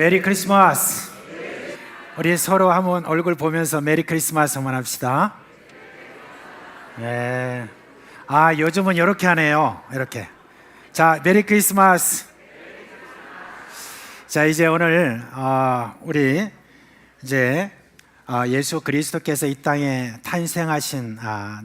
메리 크리스마스. 우리 서로 한번 얼굴 보면서 메리 크리스마스 한번 합시다. 네. 요즘은 이렇게 하네요. 이렇게. 자, 메리 크리스마스. 자, 이제 오늘 우리 이제 예수 그리스도께서 이 땅에 탄생하신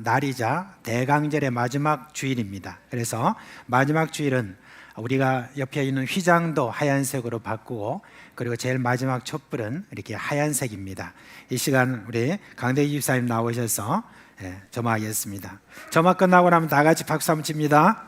날이자 대강절의 마지막 주일입니다. 그래서 마지막 주일은 우리가 옆에 있는 휘장도 하얀색으로 바꾸고, 그리고 제일 마지막 촛불은 이렇게 하얀색입니다. 이 시간 우리 강대기 집사님 나오셔서 점화하겠습니다. 점화 끝나고 나면 다 같이 박수 한번 칩니다.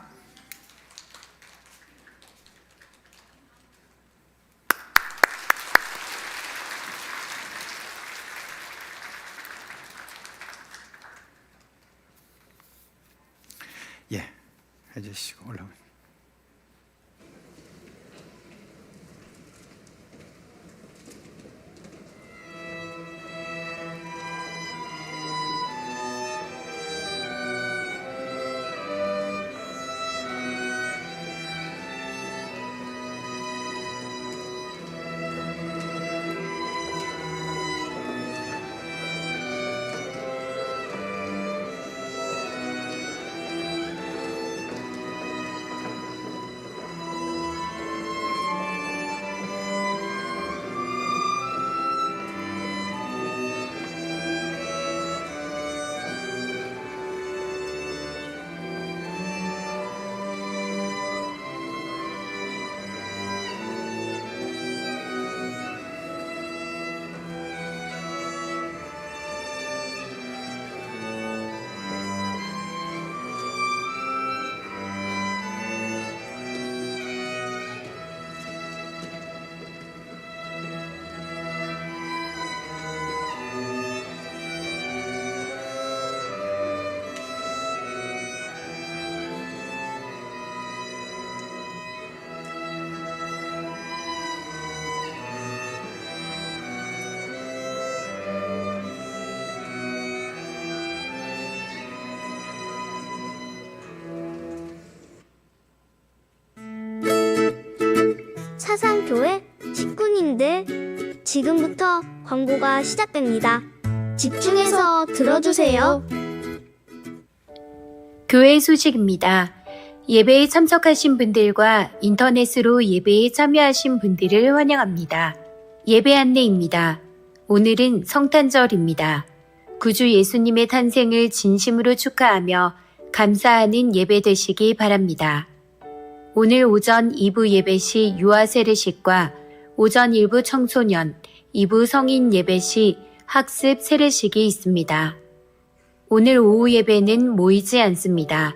해주시고 올라오면. 사상교회 식구님들, 지금부터 광고가 시작됩니다. 집중해서 들어주세요. 교회 소식입니다. 예배에 참석하신 분들과 인터넷으로 예배에 참여하신 분들을 환영합니다. 예배 안내입니다. 오늘은 성탄절입니다. 구주 예수님의 탄생을 진심으로 축하하며 감사하는 예배 되시기 바랍니다. 오늘 오전 2부 예배 시 유아 세례식과 오전 1부 청소년, 2부 성인 예배 시 학습 세례식이 있습니다. 오늘 오후 예배는 모이지 않습니다.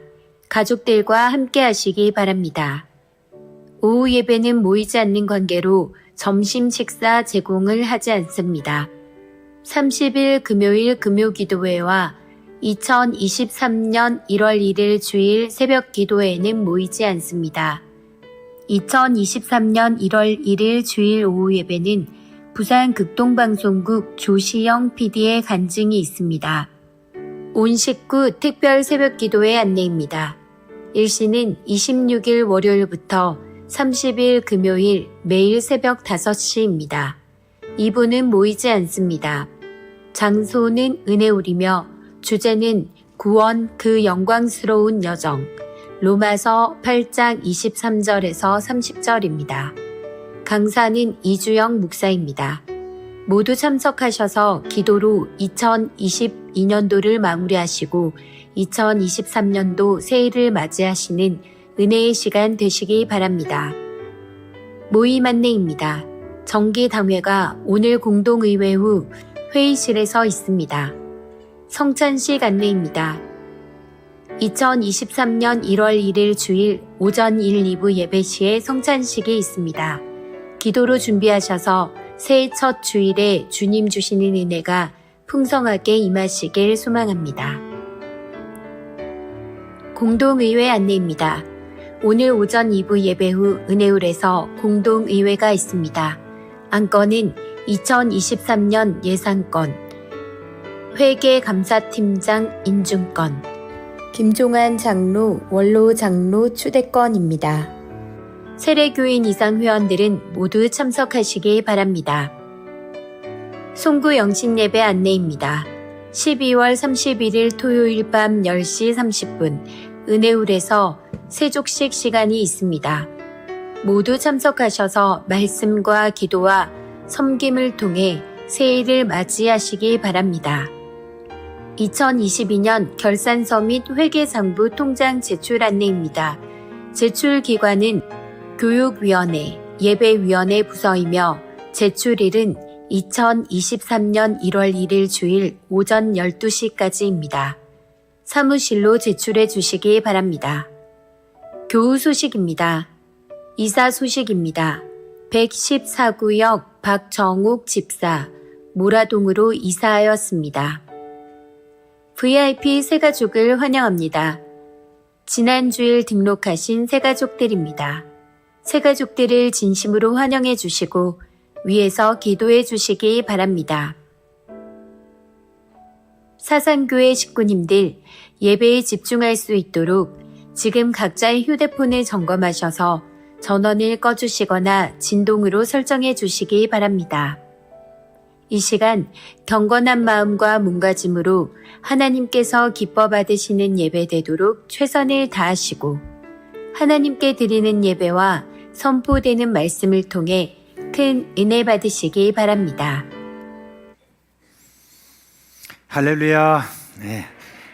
가족들과 함께 하시기 바랍니다. 오후 예배는 모이지 않는 관계로 점심 식사 제공을 하지 않습니다. 30일 금요일 금요기도회와 2023년 1월 1일 주일 새벽 기도회에는 모이지 않습니다. 2023년 1월 1일 주일 오후 예배는 부산 극동방송국 조시영 PD의 간증이 있습니다. 온 식구 특별 새벽 기도회 안내입니다. 일시는 26일 월요일부터 30일 금요일 매일 새벽 5시입니다. 2부는 모이지 않습니다. 장소는 은혜울이며 주제는 구원 그 영광스러운 여정, 로마서 8장 23절에서 30절입니다. 강사는 이주영 목사입니다. 모두 참석하셔서 기도로 2022년도를 마무리하시고 2023년도 새해를 맞이하시는 은혜의 시간 되시기 바랍니다. 모임 안내입니다. 정기당회가 오늘 공동의회 후 회의실에서 있습니다. 성찬식 안내입니다. 2023년 1월 1일 주일 오전 1, 2부 예배 시에 성찬식이 있습니다. 기도로 준비하셔서 새해 첫 주일에 주님 주시는 은혜가 풍성하게 임하시길 소망합니다. 공동의회 안내입니다. 오늘 오전 2부 예배 후 은혜울에서 공동의회가 있습니다. 안건은 2023년 예산건, 회계감사팀장 인준건, 김종환 장로 원로 장로 추대건입니다. 세례교인 이상 회원들은 모두 참석하시기 바랍니다. 송구 영신예배 안내입니다. 12월 31일 토요일 밤 10시 30분 은혜울에서 세족식 시간이 있습니다. 모두 참석하셔서 말씀과 기도와 섬김을 통해 새해를 맞이하시기 바랍니다. 2022년 결산서 및 회계상부 통장 제출 안내입니다. 제출 기관은 교육위원회, 예배위원회 부서이며 제출일은 2023년 1월 1일 주일 오전 12시까지입니다. 사무실로 제출해 주시기 바랍니다. 교우 소식입니다. 이사 소식입니다. 114구역 박정욱 집사, 모라동으로 이사하였습니다. VIP 새가족을 환영합니다. 지난 주일 등록하신 새가족들입니다. 새가족들을 진심으로 환영해 주시고 위에서 기도해 주시기 바랍니다. 사상교회 식구님들, 예배에 집중할 수 있도록 지금 각자의 휴대폰을 점검하셔서 전원을 꺼주시거나 진동으로 설정해 주시기 바랍니다. 이 시간 경건한 마음과 몸가짐으로 하나님께서 기뻐 받으시는 예배 되도록 최선을 다하시고 하나님께 드리는 예배와 선포되는 말씀을 통해 큰 은혜 받으시기 바랍니다. 할렐루야. 네.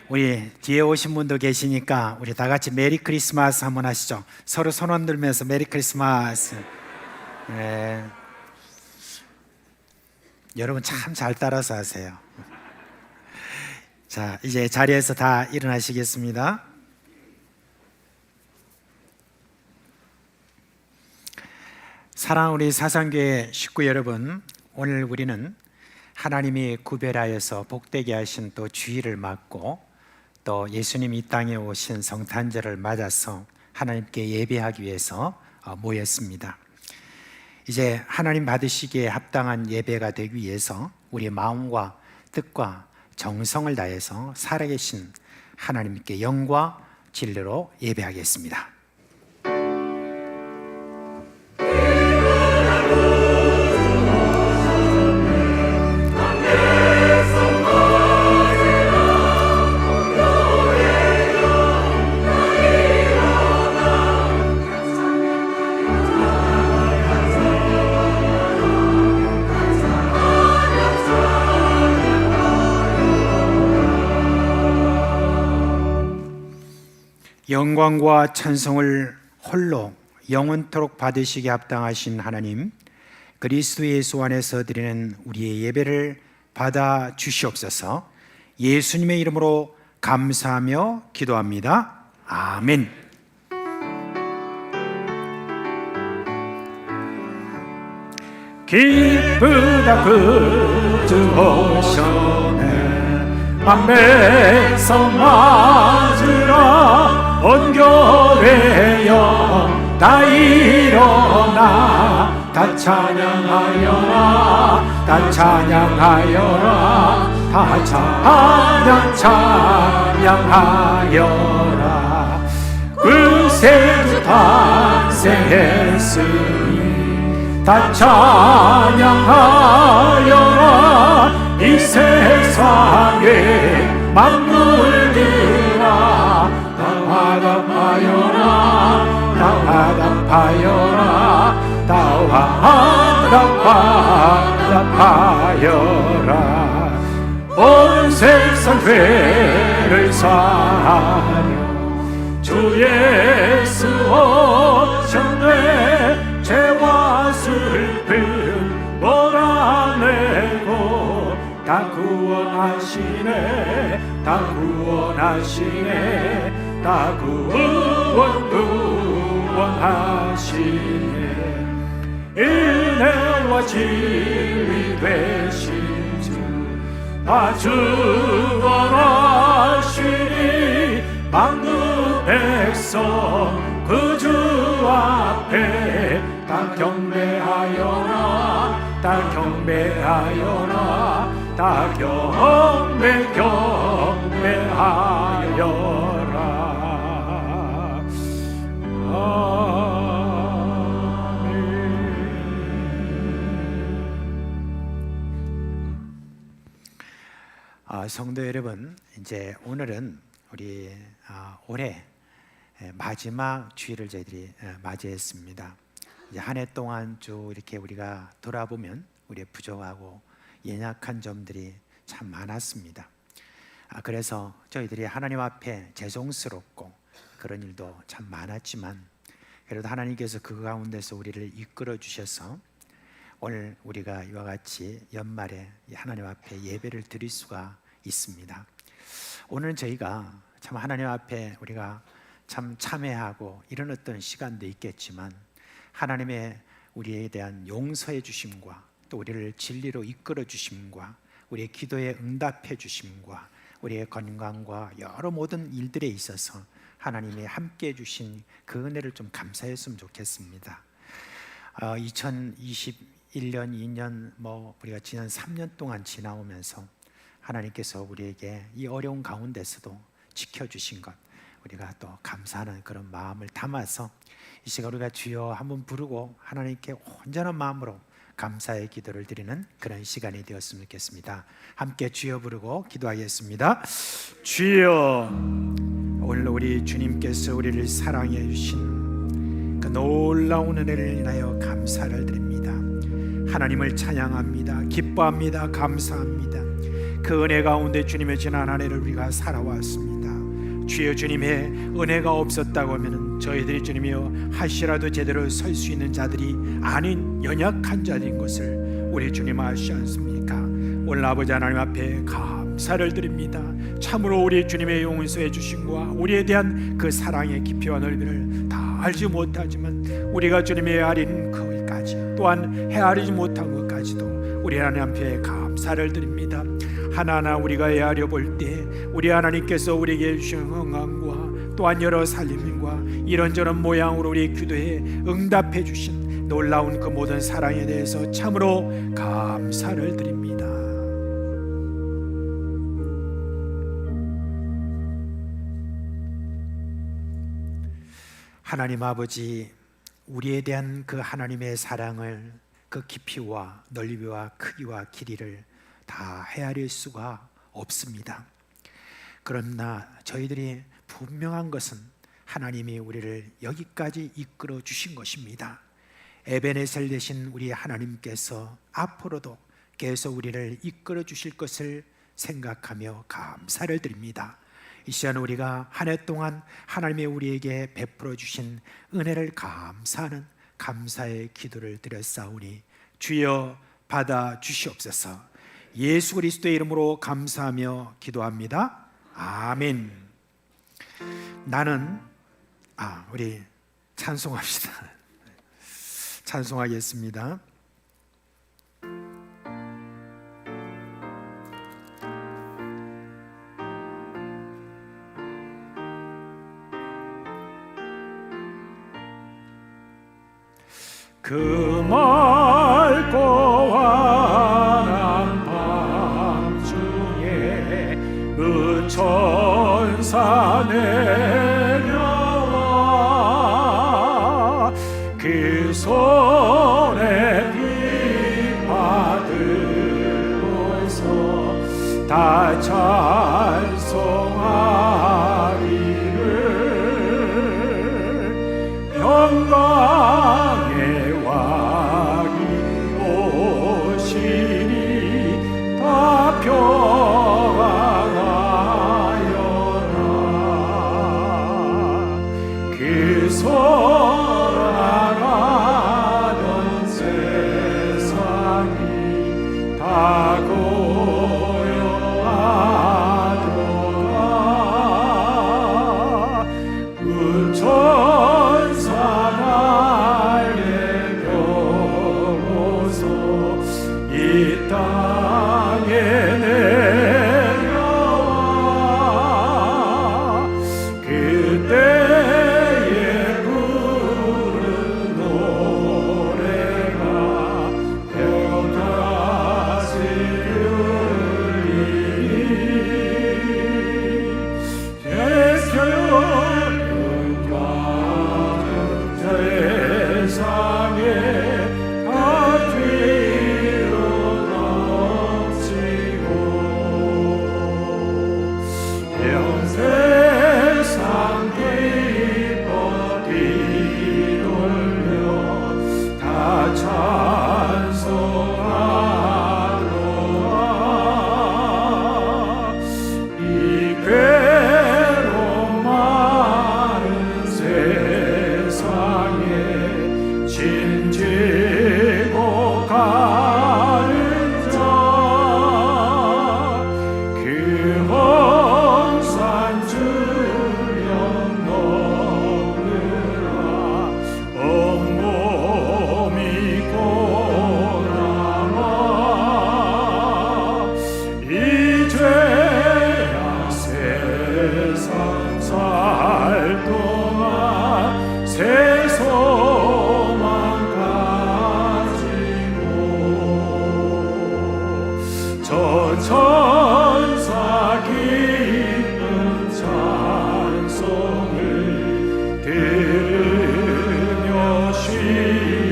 우리 뒤에 오신 분도 계시니까 우리 다 같이 메리 크리스마스 한번 하시죠. 서로 손 흔들면서 메리 크리스마스. 네. 여러분 참 잘 따라서 하세요. 자, 이제 자리에서 다 일어나시겠습니다. 사랑하는 우리 사상교회 식구 여러분, 오늘 우리는 하나님이 구별하여서 복되게 하신 또 주일을 맞고 또 예수님이 이 땅에 오신 성탄절을 맞아서 하나님께 예배하기 위해서 모였습니다. 이제 하나님 받으시기에 합당한 예배가 되기 위해서 우리의 마음과 뜻과 정성을 다해서 살아계신 하나님께 영과 진리로 예배하겠습니다. 영광과 찬송을 홀로 영원토록 받으시기 합당하신 하나님, 그리스도 예수 안에서 드리는 우리의 예배를 받아 주시옵소서. 예수님의 이름으로 감사하며 기도합니다. 아멘. 기쁘다 그주 오셨네, 밤에서 맞으라. 온 교회여 다 일어나, 다 찬양하여라, 다 찬양하여라, 다 찬양하여라. 그 세주 탄생했으니 다 찬양하여라. 이 세상에 만물들아 화답하여라, 다 화답하여라, 다 화답하여라. 온 세상 죄를 사하려 주 예수 오셨네. 죄와 슬픔 몰아내고 다 구원하시네, 다 구원하시네, 다 구원하시네. 은혜와 진리 되신 주 다 주원하시니 만국 백성 그 주 앞에 다 경배하여라, 다 경배하여라, 다 경배하여라. 성도 여러분, 이제 오늘은 우리 올해 마지막 주일을 저희들이 맞이했습니다. 이제 한 해 동안 쭉 이렇게 우리가 돌아보면 우리의 부족하고 연약한 점들이 참 많았습니다. 그래서 저희들이 하나님 앞에 죄송스럽고 그런 일도 참 많았지만, 그래도 하나님께서 그 가운데서 우리를 이끌어 주셔서 오늘 우리가 이와 같이 연말에 하나님 앞에 예배를 드릴 수가 있습니다. 오늘은 저희가 참 하나님 앞에 우리가 참 참회하고 이런 어떤 시간도 있겠지만, 하나님의 우리에 대한 용서해 주심과 또 우리를 진리로 이끌어 주심과 우리의 기도에 응답해 주심과 우리의 건강과 여러 모든 일들에 있어서 하나님이 함께해 주신 그 은혜를 좀 감사했으면 좋겠습니다. 2021년, 2년 우리가 지난 3년 동안 지나오면서 하나님께서 우리에게 이 어려운 가운데서도 지켜주신 것, 우리가 또 감사하는 그런 마음을 담아서 이 시간 우리가 주여 한번 부르고 하나님께 온전한 마음으로 감사의 기도를 드리는 그런 시간이 되었으면 좋겠습니다. 함께 주여 부르고 기도하겠습니다. 주여, 오늘 우리 주님께서 우리를 사랑해 주신 그 놀라운 은혜를 인하여 감사를 드립니다. 하나님을 찬양합니다. 기뻐합니다. 감사합니다. 그 은혜 가운데 주님의 지난 한 해를 우리가 살아왔습니다. 주여, 주님의 은혜가 없었다고 하면 저희들이 주님이여 하시라도 제대로 설 수 있는 자들이 아닌 연약한 자들인 것을 우리 주님 아시지 않습니까? 오늘 아버지 하나님 앞에 감사를 드립니다. 참으로 우리 주님의 용서해 주심과 우리에 대한 그 사랑의 깊이와 넓이를 다 알지 못하지만 우리가 주님의 헤아린 거기까지, 또한 헤아리지 못한 것까지도 우리 하나님 앞에 감사를 드립니다. 하나하나 우리가 헤아려 볼 때 우리 하나님께서 우리에게 주신 응함과 또한 여러 살림과 이런저런 모양으로 우리 기도에 응답해 주신 놀라운 그 모든 사랑에 대해서 참으로 감사를 드립니다. 하나님 아버지, 우리에 대한 그 하나님의 사랑을, 그 깊이와 넓이와 크기와 길이를 다 헤아릴 수가 없습니다. 그러나 저희들이 분명한 것은 하나님이 우리를 여기까지 이끌어 주신 것입니다. 에베네셀 되신 우리 하나님께서 앞으로도 계속 우리를 이끌어 주실 것을 생각하며 감사를 드립니다. 이 시간 우리가 한 해 동안 하나님이 우리에게 베풀어 주신 은혜를 감사하는 감사의 기도를 드렸사오니 주여 받아 주시옵소서. 예수 그리스도의 이름으로 감사하며 기도합니다. 아멘. 나는 우리 찬송합시다. 찬송하겠습니다. 그 맑고 환한 밤중에 그 천사 내려와 그 손에 비 받들고서 다 찬송하리를 영광의 왕이 오시니 다 평안하여라. 그 소란하던 세상이 다 고요하도록 천사 기쁜 찬송을 들으며 쉬어라.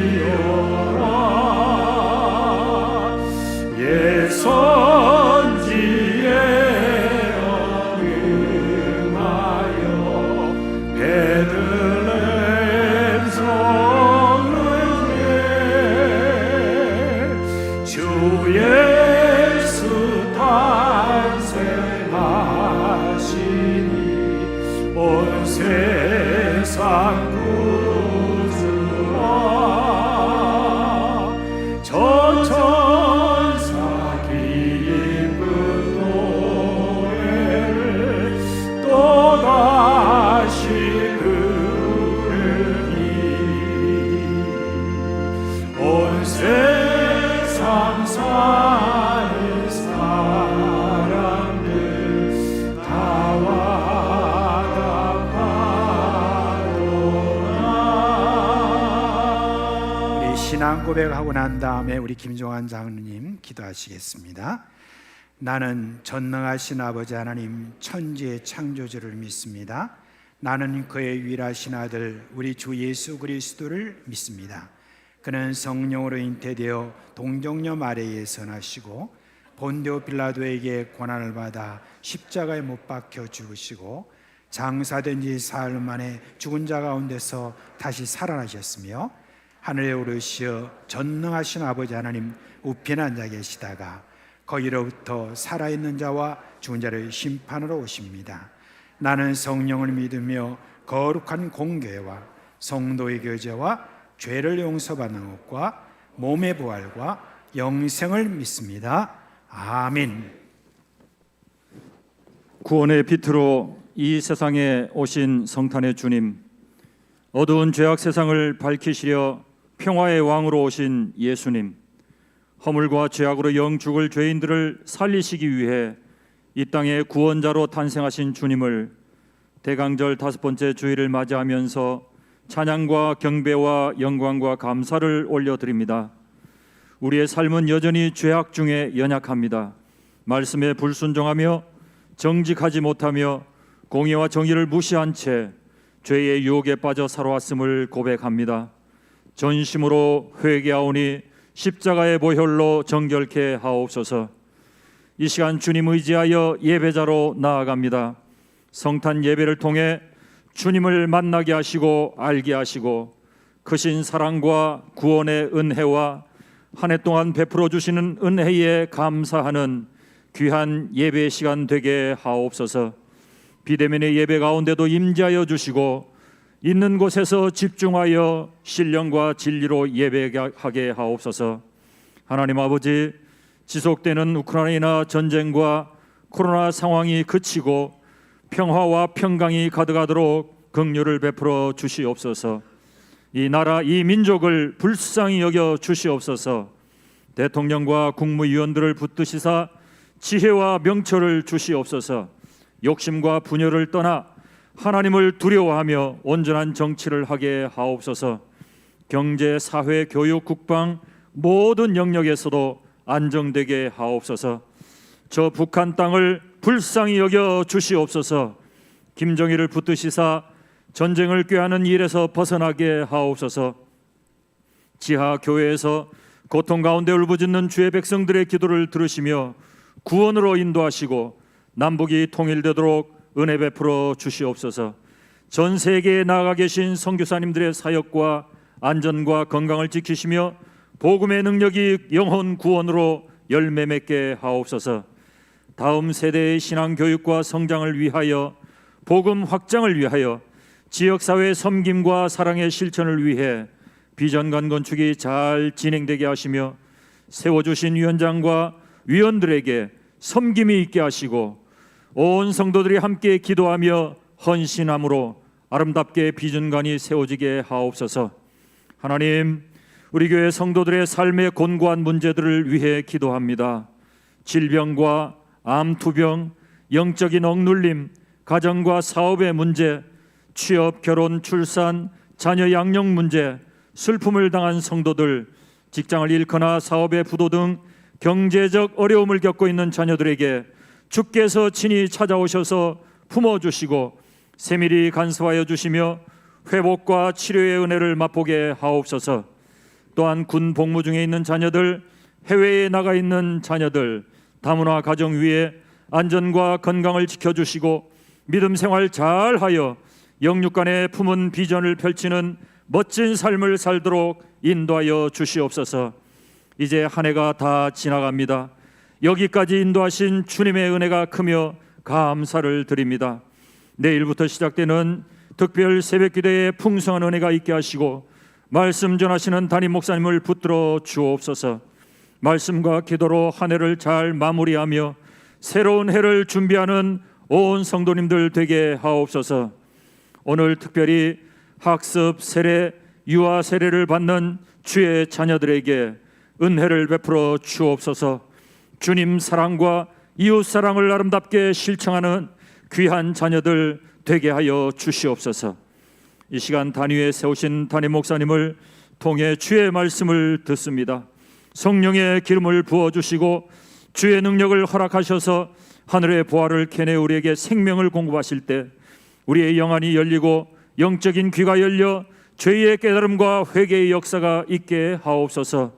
옛 선지에 응하여 베들레헴 성을 주 예수 탄생하시니 온 세상 구주와 저 천사 기쁜 노래를 또다시 부르니 온 세상 사는 사람들 다 와답하도다. 우리 신앙 고백하고 난 다음에 우리 김종환 장로님 기도하시겠습니다. 나는 전능하신 아버지 하나님 천지의 창조주를 믿습니다. 나는 그의 유일하신 아들 우리 주 예수 그리스도를 믿습니다. 그는 성령으로 잉태되어 동정녀 마리아에서 나시고 본디오 빌라도에게 고난을 받아 십자가에 못 박혀 죽으시고 장사된 지 사흘 만에 죽은 자 가운데서 다시 살아나셨으며 하늘에 오르시어 전능하신 아버지 하나님 우편에 앉아 계시다가 거기로부터 살아있는 자와 죽은 자를 심판으로 오십니다. 나는 성령을 믿으며 거룩한 공교회와 성도의 교제와 죄를 용서받는 것과 몸의 부활과 영생을 믿습니다. 아멘. 구원의 빛으로 이 세상에 오신 성탄의 주님, 어두운 죄악 세상을 밝히시려 평화의 왕으로 오신 예수님, 허물과 죄악으로 영 죽을 죄인들을 살리시기 위해 이 땅의 구원자로 탄생하신 주님을 대강절 5번째 주일을 맞이하면서 찬양과 경배와 영광과 감사를 올려드립니다. 우리의 삶은 여전히 죄악 중에 연약합니다. 말씀에 불순종하며 정직하지 못하며 공의와 정의를 무시한 채 죄의 유혹에 빠져 살아왔음을 고백합니다. 전심으로 회개하오니 십자가의 보혈로 정결케 하옵소서. 이 시간 주님 의지하여 예배자로 나아갑니다. 성탄 예배를 통해 주님을 만나게 하시고 알게 하시고 크신 사랑과 구원의 은혜와 한 해 동안 베풀어 주시는 은혜에 감사하는 귀한 예배 시간 되게 하옵소서. 비대면의 예배 가운데도 임재하여 주시고 있는 곳에서 집중하여 신령과 진리로 예배하게 하옵소서. 하나님 아버지, 지속되는 우크라이나 전쟁과 코로나 상황이 그치고 평화와 평강이 가득하도록 긍휼을 베풀어 주시옵소서. 이 나라 이 민족을 불쌍히 여겨 주시옵소서. 대통령과 국무위원들을 붙드시사 지혜와 명철을 주시옵소서. 욕심과 분열을 떠나 하나님을 두려워하며 온전한 정치를 하게 하옵소서. 경제, 사회, 교육, 국방 모든 영역에서도 안정되게 하옵소서. 저 북한 땅을 불쌍히 여겨 주시옵소서. 김정일을 붙드시사 전쟁을 꾀하는 일에서 벗어나게 하옵소서. 지하 교회에서 고통 가운데 울부짖는 주의 백성들의 기도를 들으시며 구원으로 인도하시고 남북이 통일되도록 은혜 베풀어 주시옵소서. 전 세계에 나아가 계신 선교사님들의 사역과 안전과 건강을 지키시며 복음의 능력이 영혼 구원으로 열매 맺게 하옵소서. 다음 세대의 신앙 교육과 성장을 위하여 복음 확장을 위하여 지역사회 섬김과 사랑의 실천을 위해 비전관 건축이 잘 진행되게 하시며 세워주신 위원장과 위원들에게 섬김이 있게 하시고 온 성도들이 함께 기도하며 헌신함으로 아름답게 비전관이 세워지게 하옵소서. 하나님, 우리 교회 성도들의 삶의 곤고한 문제들을 위해 기도합니다. 질병과 암, 투병, 영적인 억눌림, 가정과 사업의 문제, 취업, 결혼, 출산, 자녀 양육 문제, 슬픔을 당한 성도들, 직장을 잃거나 사업의 부도 등 경제적 어려움을 겪고 있는 자녀들에게 주께서 친히 찾아오셔서 품어주시고 세밀히 간섭하여 주시며 회복과 치료의 은혜를 맛보게 하옵소서. 또한 군 복무 중에 있는 자녀들, 해외에 나가 있는 자녀들, 다문화 가정 위에 안전과 건강을 지켜주시고 믿음 생활 잘하여 영육간의 품은 비전을 펼치는 멋진 삶을 살도록 인도하여 주시옵소서. 이제 한 해가 다 지나갑니다. 여기까지 인도하신 주님의 은혜가 크며 감사를 드립니다. 내일부터 시작되는 특별 새벽기도에 풍성한 은혜가 있게 하시고 말씀 전하시는 담임 목사님을 붙들어 주옵소서. 말씀과 기도로 한 해를 잘 마무리하며 새로운 해를 준비하는 온 성도님들 되게 하옵소서. 오늘 특별히 학습 세례, 유아 세례를 받는 주의 자녀들에게 은혜를 베풀어 주옵소서. 주님 사랑과 이웃 사랑을 아름답게 실천하는 귀한 자녀들 되게 하여 주시옵소서. 이 시간 단위에 세우신 담임 목사님을 통해 주의 말씀을 듣습니다. 성령의 기름을 부어주시고 주의 능력을 허락하셔서 하늘의 보화를 캐내 우리에게 생명을 공급하실 때 우리의 영안이 열리고 영적인 귀가 열려 죄의 깨달음과 회개의 역사가 있게 하옵소서.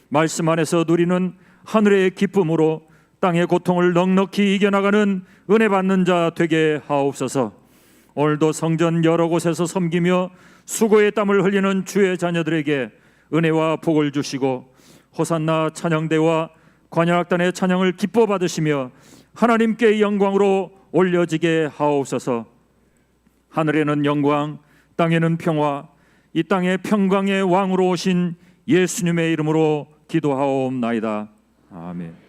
말씀 안에서 누리는 하늘의 기쁨으로 땅의 고통을 넉넉히 이겨나가는 은혜 받는 자 되게 하옵소서. 오늘도 성전 여러 곳에서 섬기며 수고의 땀을 흘리는 주의 자녀들에게 은혜와 복을 주시고 호산나 찬양대와 관현악단의 찬양을 기뻐 받으시며 하나님께 영광으로 올려지게 하옵소서. 하늘에는 영광, 땅에는 평화, 이 땅의 평강의 왕으로 오신 예수님의 이름으로 기도하옵나이다. 아멘.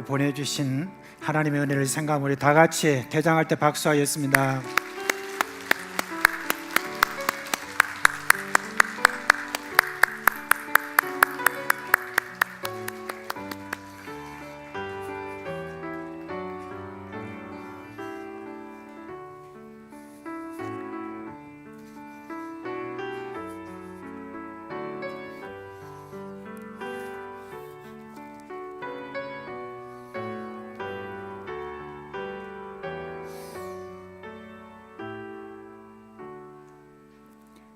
보내주신 하나님의 은혜를 생각하며 우리 다 같이 개장할 때 박수하였습니다.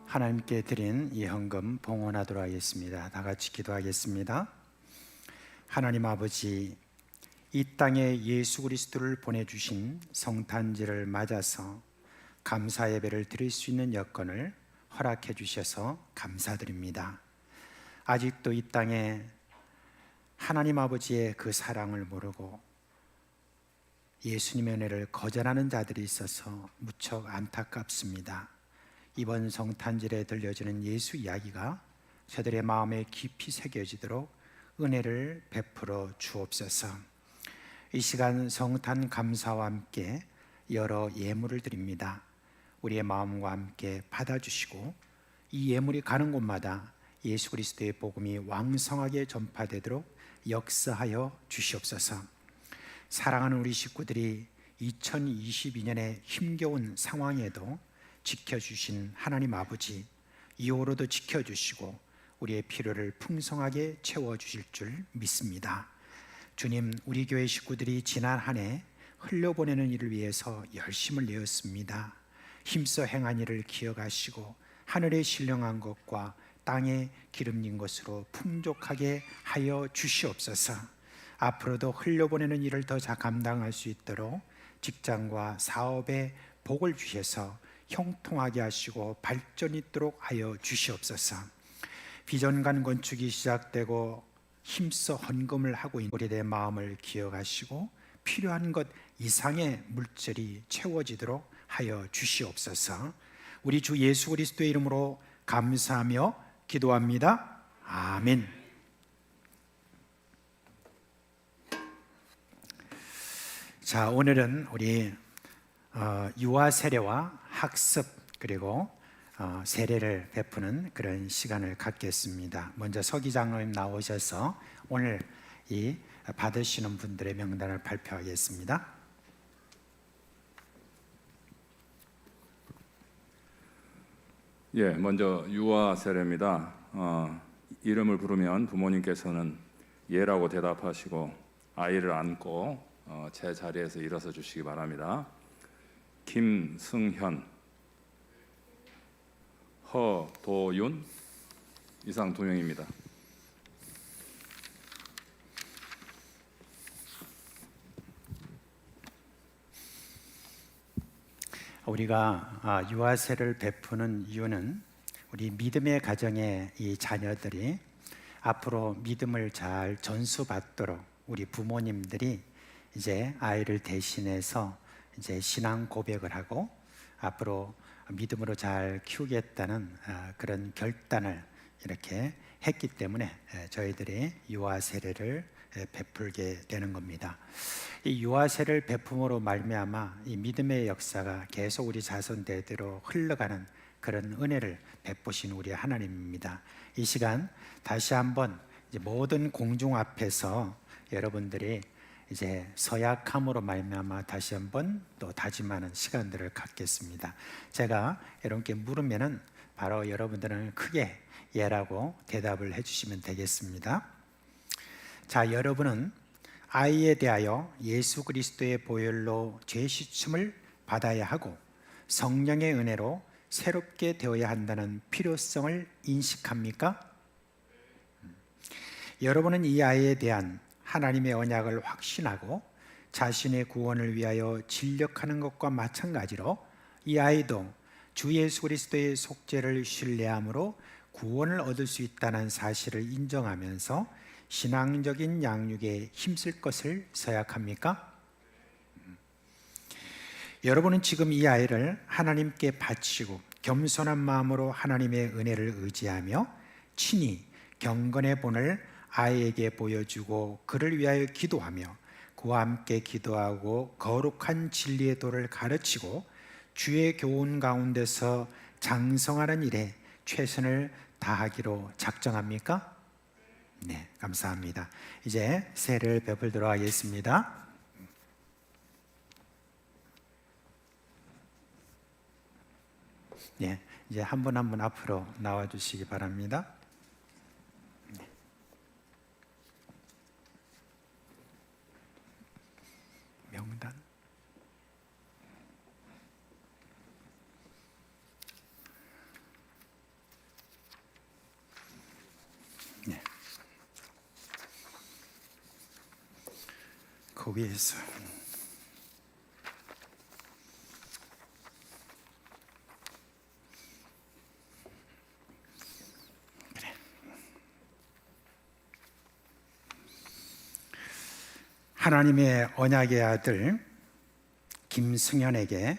하나님께 드린 이 헌금 봉헌하도록 하겠습니다. 다 같이 기도하겠습니다. 하나님 아버지, 이 땅에 예수 그리스도를 보내주신 성탄절을 맞아서 감사 예배를 드릴 수 있는 여건을 허락해 주셔서 감사드립니다. 아직도 이 땅에 하나님 아버지의 그 사랑을 모르고 예수님의 은혜를 거절하는 자들이 있어서 무척 안타깝습니다. 이번 성탄절에 들려주는 예수 이야기가 저들의 마음에 깊이 새겨지도록 은혜를 베풀어 주옵소서. 이 시간 성탄 감사와 함께 여러 예물을 드립니다. 우리의 마음과 함께 받아주시고 이 예물이 가는 곳마다 예수 그리스도의 복음이 왕성하게 전파되도록 역사하여 주시옵소서. 사랑하는 우리 식구들이 2022년의 힘겨운 상황에도 지켜주신 하나님 아버지, 이후로도 지켜주시고 우리의 필요를 풍성하게 채워주실 줄 믿습니다. 주님, 우리 교회 식구들이 지난 한 해 흘려보내는 일을 위해서 열심을 내었습니다. 힘써 행한 일을 기억하시고 하늘에 신령한 것과 땅에 기름진 것으로 풍족하게 하여 주시옵소서. 앞으로도 흘려보내는 일을 더 잘 감당할 수 있도록 직장과 사업에 복을 주셔서 형통하게 하시고 발전이 있도록 하여 주시옵소서. 비전관 건축이 시작되고 힘써 헌금을 하고 있는 우리들의 마음을 기억하시고 필요한 것 이상의 물질이 채워지도록 하여 주시옵소서. 우리 주 예수 그리스도의 이름으로 감사하며 기도합니다. 아멘. 자, 오늘은 우리 유아 세례와 학습 그리고 세례를 베푸는 그런 시간을 갖겠습니다. 먼저 서기 장로님 나오셔서 오늘 이 받으시는 분들의 명단을 발표하겠습니다. 예, 먼저 유아 세례입니다. 이름을 부르면 부모님께서는 예라고 대답하시고 아이를 안고 제 자리에서 일어서 주시기 바랍니다. 김승현, 허도윤 이상 2명입니다. 우리가 유아세를 베푸는 이유는 우리 믿음의 가정의 이 자녀들이 앞으로 믿음을 잘 전수받도록 우리 부모님들이 이제 아이를 대신해서 이제 신앙 고백을 하고 앞으로 믿음으로 잘 키우겠다는 그런 결단을 이렇게 했기 때문에 저희들이 유아 세례를 베풀게 되는 겁니다. 이 유아 세례를 베품으로 말미암아 이 믿음의 역사가 계속 우리 자손 대대로 흘러가는 그런 은혜를 베푸신 우리 하나님입니다. 이 시간 다시 한번 이제 모든 공중 앞에서 여러분들이 이제 서약함으로 말미암아 다시 한번 또 다짐하는 시간들을 갖겠습니다. 제가 여러분께 물으면은 바로 여러분들은 크게 예라고 대답을 해주시면 되겠습니다. 자, 여러분은 아이에 대하여 예수 그리스도의 보혈로 죄 씻음을 받아야 하고 성령의 은혜로 새롭게 되어야 한다는 필요성을 인식합니까? 여러분은 이 아이에 대한 하나님의 언약을 확신하고 자신의 구원을 위하여 진력하는 것과 마찬가지로 이 아이도 주 예수 그리스도의 속죄를 신뢰함으로 구원을 얻을 수 있다는 사실을 인정하면서 신앙적인 양육에 힘쓸 것을 서약합니까? 여러분은 지금 이 아이를 하나님께 바치고 겸손한 마음으로 하나님의 은혜를 의지하며 친히 경건의 본을 아이에게 보여주고 그를 위하여 기도하며 그와 함께 기도하고 거룩한 진리의 도를 가르치고 주의 교훈 가운데서 장성하는 일에 최선을 다하기로 작정합니까? 네, 감사합니다. 이제 세례를 베풀도록 하겠습니다. 네, 이제 한 분 한 분 앞으로 나와 주시기 바랍니다. 네. 명단. 네. 그 위에서. 하나님의 언약의 아들 김승현에게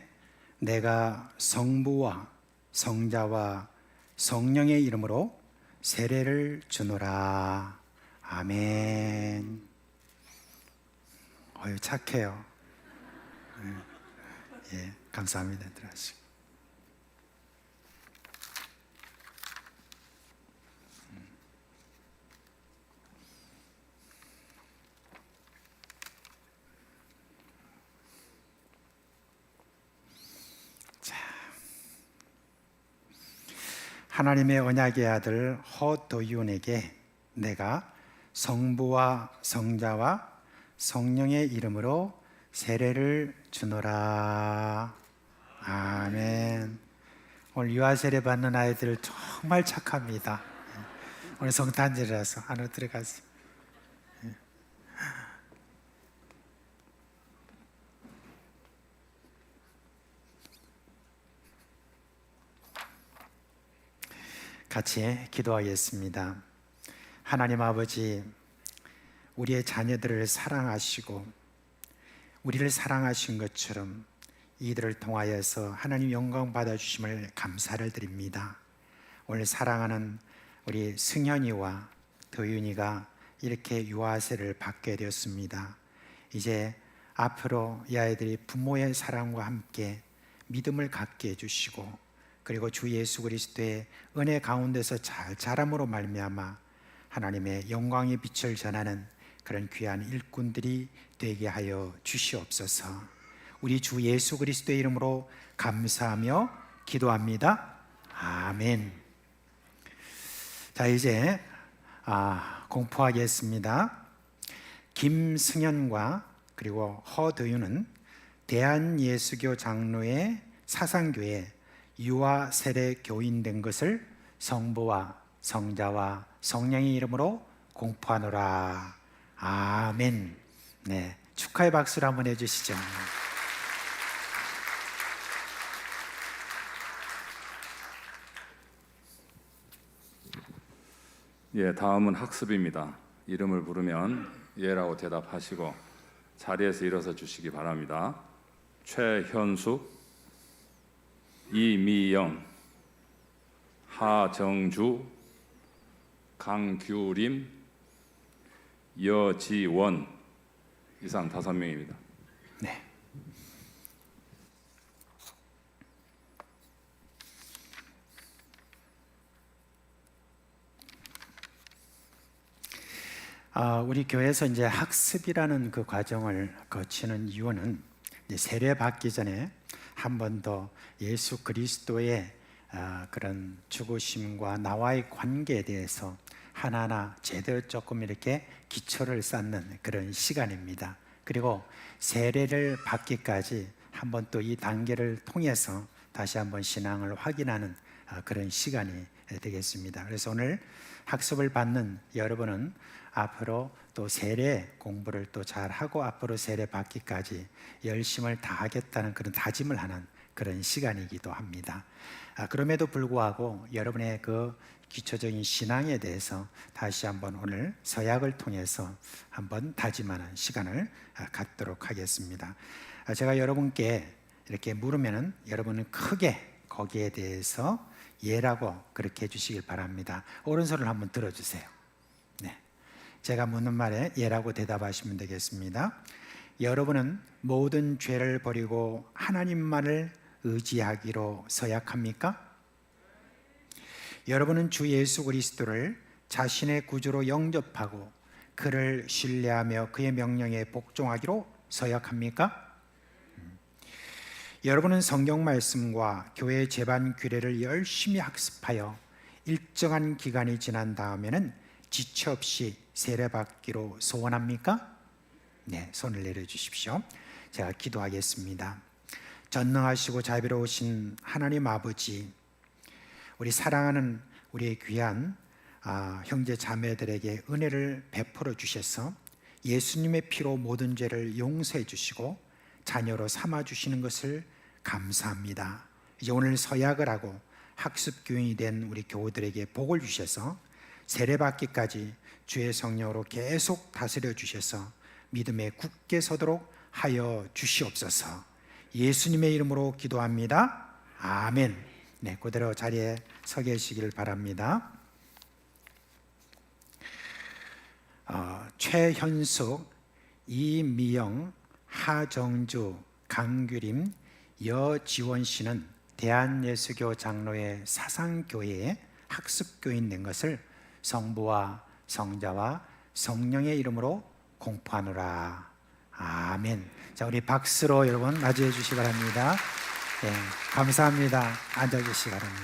내가 성부와 성자와 성령의 이름으로 세례를 주노라. 아멘. 어유 착해요. 예, 감사합니다. 들어가시고. 하나님의 언약의 아들 허도윤에게 내가 성부와 성자와 성령의 이름으로 세례를 주노라. 아멘. 오늘 유아 세례 받는 아이들 정말 착합니다. 오늘 성탄절이라서 안으로 들어가세요. 같이 기도하겠습니다. 하나님 아버지, 우리의 자녀들을 사랑하시고 우리를 사랑하신 것처럼 이들을 통하여서 하나님 영광 받아주심을 감사를 드립니다. 오늘 사랑하는 우리 승현이와 도윤이가 이렇게 유아세를 받게 되었습니다. 이제 앞으로 이 아이들이 부모의 사랑과 함께 믿음을 갖게 해주시고 그리고 주 예수 그리스도의 은혜 가운데서 잘 자람으로 말미암아 하나님의 영광의 빛을 전하는 그런 귀한 일꾼들이 되게 하여 주시옵소서. 우리 주 예수 그리스도의 이름으로 감사하며 기도합니다. 아멘. 자, 이제 공포하겠습니다. 김승현과 그리고 허도윤은 대한예수교 장로의 사상교회 유아 세례 교인 된 것을 성부와 성자와 성령의 이름으로 공포하노라. 아멘. 네, 축하의 박수를 한번 해주시죠. 예, 다음은 학습입니다. 이름을 부르면 예라고 대답하시고 자리에서 일어서 주시기 바랍니다. 최현숙, 이미영, 하정주, 강규림, 여지원 이상 5명입니다. 네. 우리 교회에서 이제 학습이라는 그 과정을 거치는 이유는 이제 세례 받기 전에 한 번 더 예수 그리스도의 그런 죽으심과 나와의 관계에 대해서 하나하나 제대로 조금 이렇게 기초를 쌓는 그런 시간입니다. 그리고 세례를 받기까지 한 번 또 이 단계를 통해서 다시 한번 신앙을 확인하는 그런 시간이 되겠습니다. 그래서 오늘 학습을 받는 여러분은 앞으로 또 세례 공부를 또 잘하고 앞으로 세례 받기까지 열심을 다하겠다는 그런 다짐을 하는 그런 시간이기도 합니다. 그럼에도 불구하고 여러분의 그 기초적인 신앙에 대해서 다시 한번 오늘 서약을 통해서 한번 다짐하는 시간을 갖도록 하겠습니다. 제가 여러분께 이렇게 물으면은 여러분은 크게 거기에 대해서 예라고 그렇게 해주시길 바랍니다. 오른손을 한번 들어주세요. 네, 제가 묻는 말에 예라고 대답하시면 되겠습니다. 여러분은 모든 죄를 버리고 하나님만을 의지하기로 서약합니까? 여러분은 주 예수 그리스도를 자신의 구주로 영접하고 그를 신뢰하며 그의 명령에 복종하기로 서약합니까? 여러분은 성경 말씀과 교회 제반 규례를 열심히 학습하여 일정한 기간이 지난 다음에는 지체 없이 세례받기로 소원합니까? 네, 손을 내려주십시오. 제가 기도하겠습니다. 전능하시고 자비로우신 하나님 아버지, 우리 사랑하는 우리의 귀한 형제 자매들에게 은혜를 베풀어 주셔서 예수님의 피로 모든 죄를 용서해 주시고 자녀로 삼아 주시는 것을 감사합니다. 이제 오늘 서약을 하고 학습 교인이 된 우리 교우들에게 복을 주셔서 세례받기까지 주의 성령으로 계속 다스려 주셔서 믿음에 굳게 서도록 하여 주시옵소서. 예수님의 이름으로 기도합니다. 아멘. 네, 그대로 자리에 서 계시길 바랍니다. 최현숙, 이미영, 하정주, 강규림, 여지원 씨는 대한예수교 장로회 사상교회에 학습교인 된 것을 성부와 성자와 성령의 이름으로 공포하노라. 아멘. 자, 우리 박수로 여러분 맞이해 주시기 바랍니다. 네, 감사합니다. 앉아 주시기 바랍니다.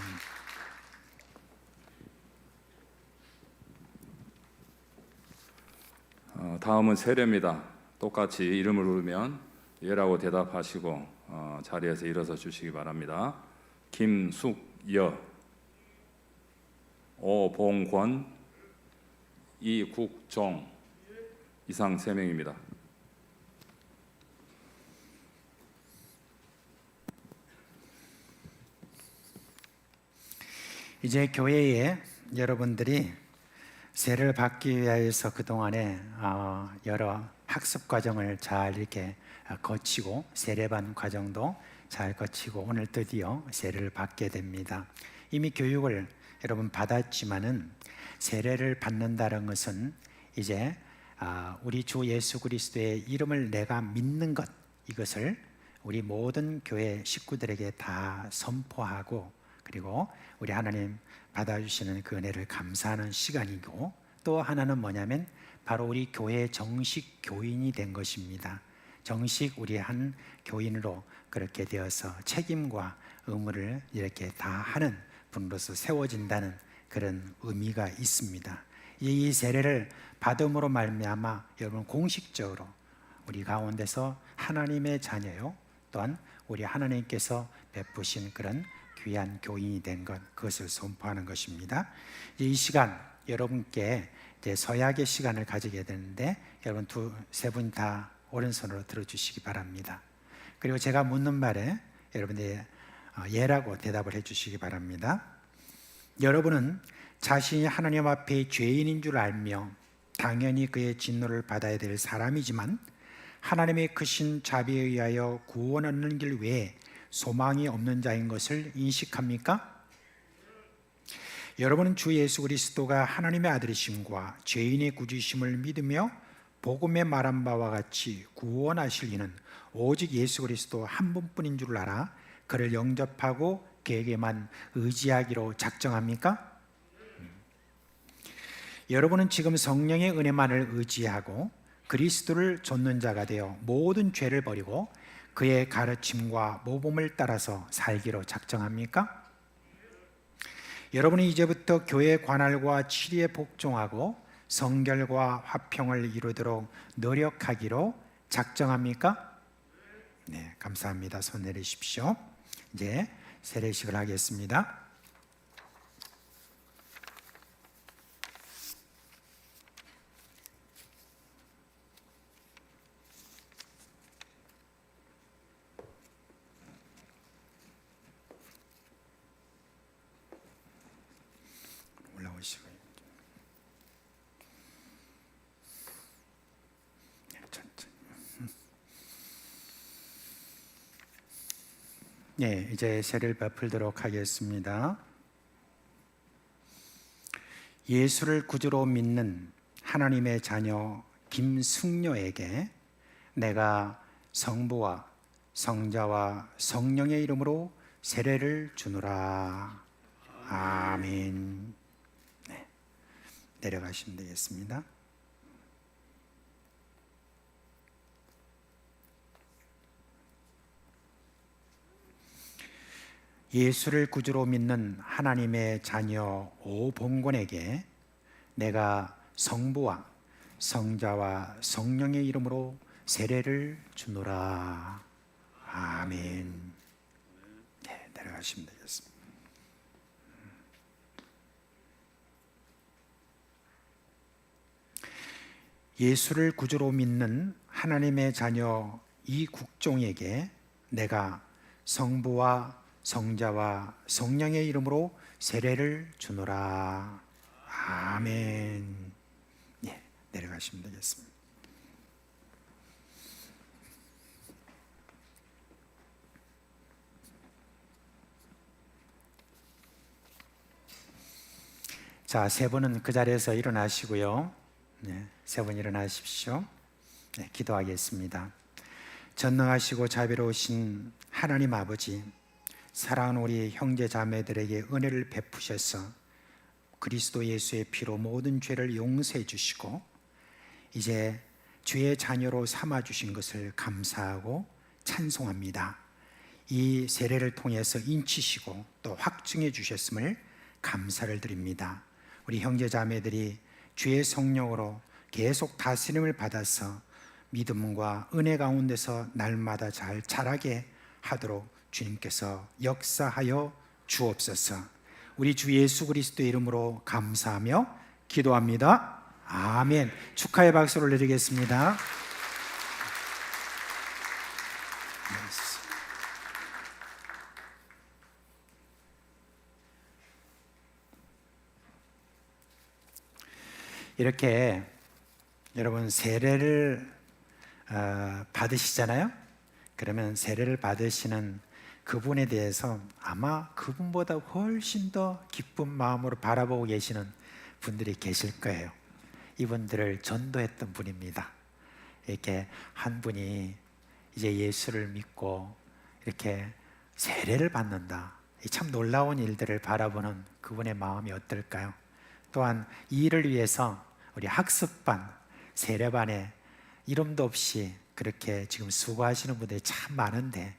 다음은 세례입니다. 똑같이 이름을 부르면 예라고 대답하시고 자리에서 일어서 주시기 바랍니다. 김숙여, 오봉권, 이국종, 이상 3명입니다. 이제 교회에 여러분들이 세례를 받기 위해서 그동안에 여러 학습 과정을 잘 이렇게 거치고 세례반 과정도 잘 거치고 오늘 드디어 세례를 받게 됩니다. 이미 교육을 여러분 받았지만은 세례를 받는다는 것은 이제 우리 주 예수 그리스도의 이름을 내가 믿는 것, 이것을 우리 모든 교회 식구들에게 다 선포하고 그리고 우리 하나님 받아주시는 그 은혜를 감사하는 시간이고, 또 하나는 뭐냐면 바로 우리 교회의 정식 교인이 된 것입니다. 정식 우리 한 교인으로 그렇게 되어서 책임과 의무를 이렇게 다 하는 분으로서 세워진다는 그런 의미가 있습니다. 이 세례를 받음으로 말미암아 여러분 공식적으로 우리 가운데서 하나님의 자녀요, 또한 우리 하나님께서 베푸신 그런 귀한 교인이 된 것, 그것을 선포하는 것입니다. 이 시간 여러분께 이제 서약의 시간을 가지게 되는데 여러분 세 분 다 오른손으로 들어주시기 바랍니다. 그리고 제가 묻는 말에 여러분들이 예라고 대답을 해주시기 바랍니다. 여러분은 자신이 하나님 앞에 죄인인 줄 알며 당연히 그의 진노를 받아야 될 사람이지만 하나님의 크신 자비에 의하여 구원 얻는 길 외에 소망이 없는 자인 것을 인식합니까? 여러분은 주 예수 그리스도가 하나님의 아들이심과 죄인의 구주심을 믿으며 복음에 말한 바와 같이 구원하실 이는 오직 예수 그리스도 한 분뿐인 줄 알아 그를 영접하고 그에게만 의지하기로 작정합니까? 여러분은 지금 성령의 은혜만을 의지하고 그리스도를 좇는 자가 되어 모든 죄를 버리고 그의 가르침과 모범을 따라서 살기로 작정합니까? 여러분이 이제부터 교회 관할과 치리에 복종하고 성결과 화평을 이루도록 노력하기로 작정합니까? 네, 감사합니다. 손 내리십시오. 이제 세례식을 하겠습니다. 올라오시고요. 천천히. 네, 이제 세례를 베풀도록 하겠습니다. 예수를 구주로 믿는 하나님의 자녀 김승려에게 내가 성부와 성자와 성령의 이름으로 세례를 주노라. 아멘. 네, 내려가시면 되겠습니다. 예수를 구주로 믿는 하나님의 자녀 오봉곤에게 내가 성부와 성자와 성령의 이름으로 세례를 주노라. 아멘. 네, 내려가시면 되겠습니다. 예수를 구주로 믿는 하나님의 자녀 이국종에게 내가 성부와 성자와 성령의 이름으로 세례를 주노라. 아멘. 예, 내려가시면 되겠습니다. 자, 세 분은 그 자리에서 일어나시고요. 네, 세 분 일어나십시오. 네, 기도하겠습니다. 전능하시고 자비로우신 하나님 아버지, 사랑하는 우리 형제 자매들에게 은혜를 베푸셔서 그리스도 예수의 피로 모든 죄를 용서해 주시고 이제 주의 자녀로 삼아 주신 것을 감사하고 찬송합니다. 이 세례를 통해서 인치시고 또 확증해 주셨음을 감사를 드립니다. 우리 형제 자매들이 주의 성령으로 계속 다스림을 받아서 믿음과 은혜 가운데서 날마다 잘 자라게 하도록 주님께서 역사하여 주옵소서. 우리 주 예수 그리스도의 이름으로 감사하며 기도합니다. 아멘. 축하의 박수를 드리겠습니다. 이렇게 여러분 세례를 받으시잖아요. 그러면 세례를 받으시는 그분에 대해서 아마 그분보다 훨씬 더 기쁜 마음으로 바라보고 계시는 분들이 계실 거예요. 이분들을 전도했던 분입니다. 이렇게 한 분이 이제 예수를 믿고 이렇게 세례를 받는다. 참 놀라운 일들을 바라보는 그분의 마음이 어떨까요? 또한 이 일을 위해서 우리 학습반, 세례반에 이름도 없이 그렇게 지금 수고하시는 분들이 참 많은데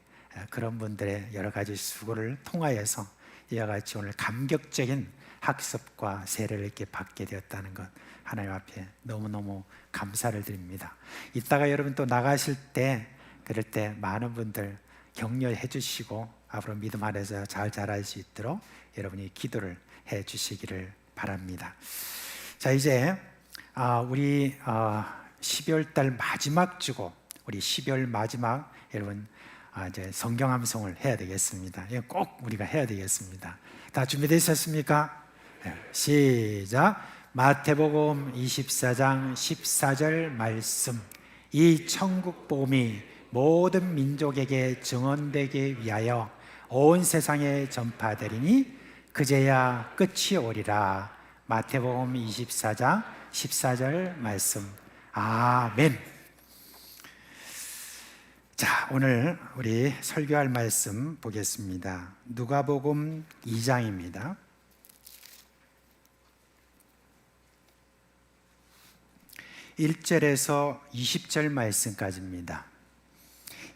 그런 분들의 여러 가지 수고를 통하여서 이와 같이 오늘 감격적인 학습과 세례를 이렇게 받게 되었다는 것 하나님 앞에 너무너무 감사를 드립니다. 이따가 여러분 또 나가실 때 그럴 때 많은 분들 격려해 주시고 앞으로 믿음 안에서 잘 자랄 수 있도록 여러분이 기도를 해 주시기를 바랍니다. 자, 이제 우리 12월 달 마지막 주고 우리 12월 마지막 여러분 이제 성경 암송을 해야 되겠습니다. 이거 꼭 우리가 해야 되겠습니다. 다 준비되셨습니까? 네, 시작. 마태복음 24장 14절 말씀. 이 천국 복음이 모든 민족에게 증언되기 위하여 온 세상에 전파되리니 그제야 끝이 오리라. 마태복음 24장 14절 말씀. 아멘. 자, 오늘 우리 설교할 말씀 보겠습니다. 누가복음 2장입니다. 1절에서 20절 말씀까지입니다.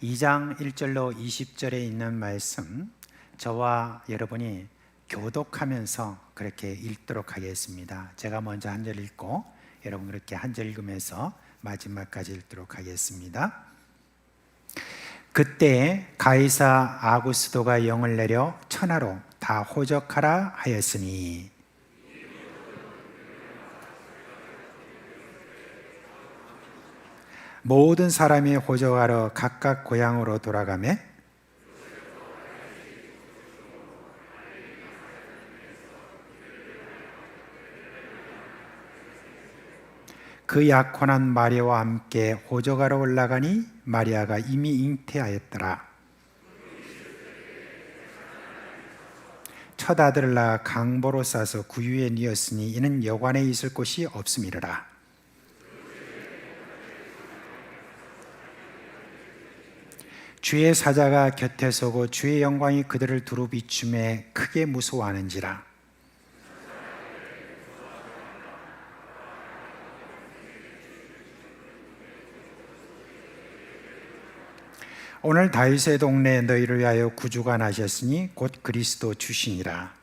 2장 1절로 20절에 있는 말씀 저와 여러분이 교독하면서 그렇게 읽도록 하겠습니다. 제가 먼저 한 절 읽고 여러분 그렇게 한 절 읽으면서 마지막까지 읽도록 하겠습니다. 그때 가이사 아구스도가 영을 내려 천하로 다 호적하라 하였으니 모든 사람이 호적하러 각각 고향으로 돌아가매 그 약혼한 마리아와 함께 호적하러 올라가니 마리아가 이미 잉태하였더라. 첫 아들을 낳아 강보로 싸서 구유에 뉘었으니 이는 여관에 있을 곳이 없음이라. 주의 사자가 곁에 서고 주의 영광이 그들을 두루 비춤에 크게 무서워하는지라. 오늘 다윗의 동네에 너희를 위하여 구주가 나셨으니 곧 그리스도 주시니라.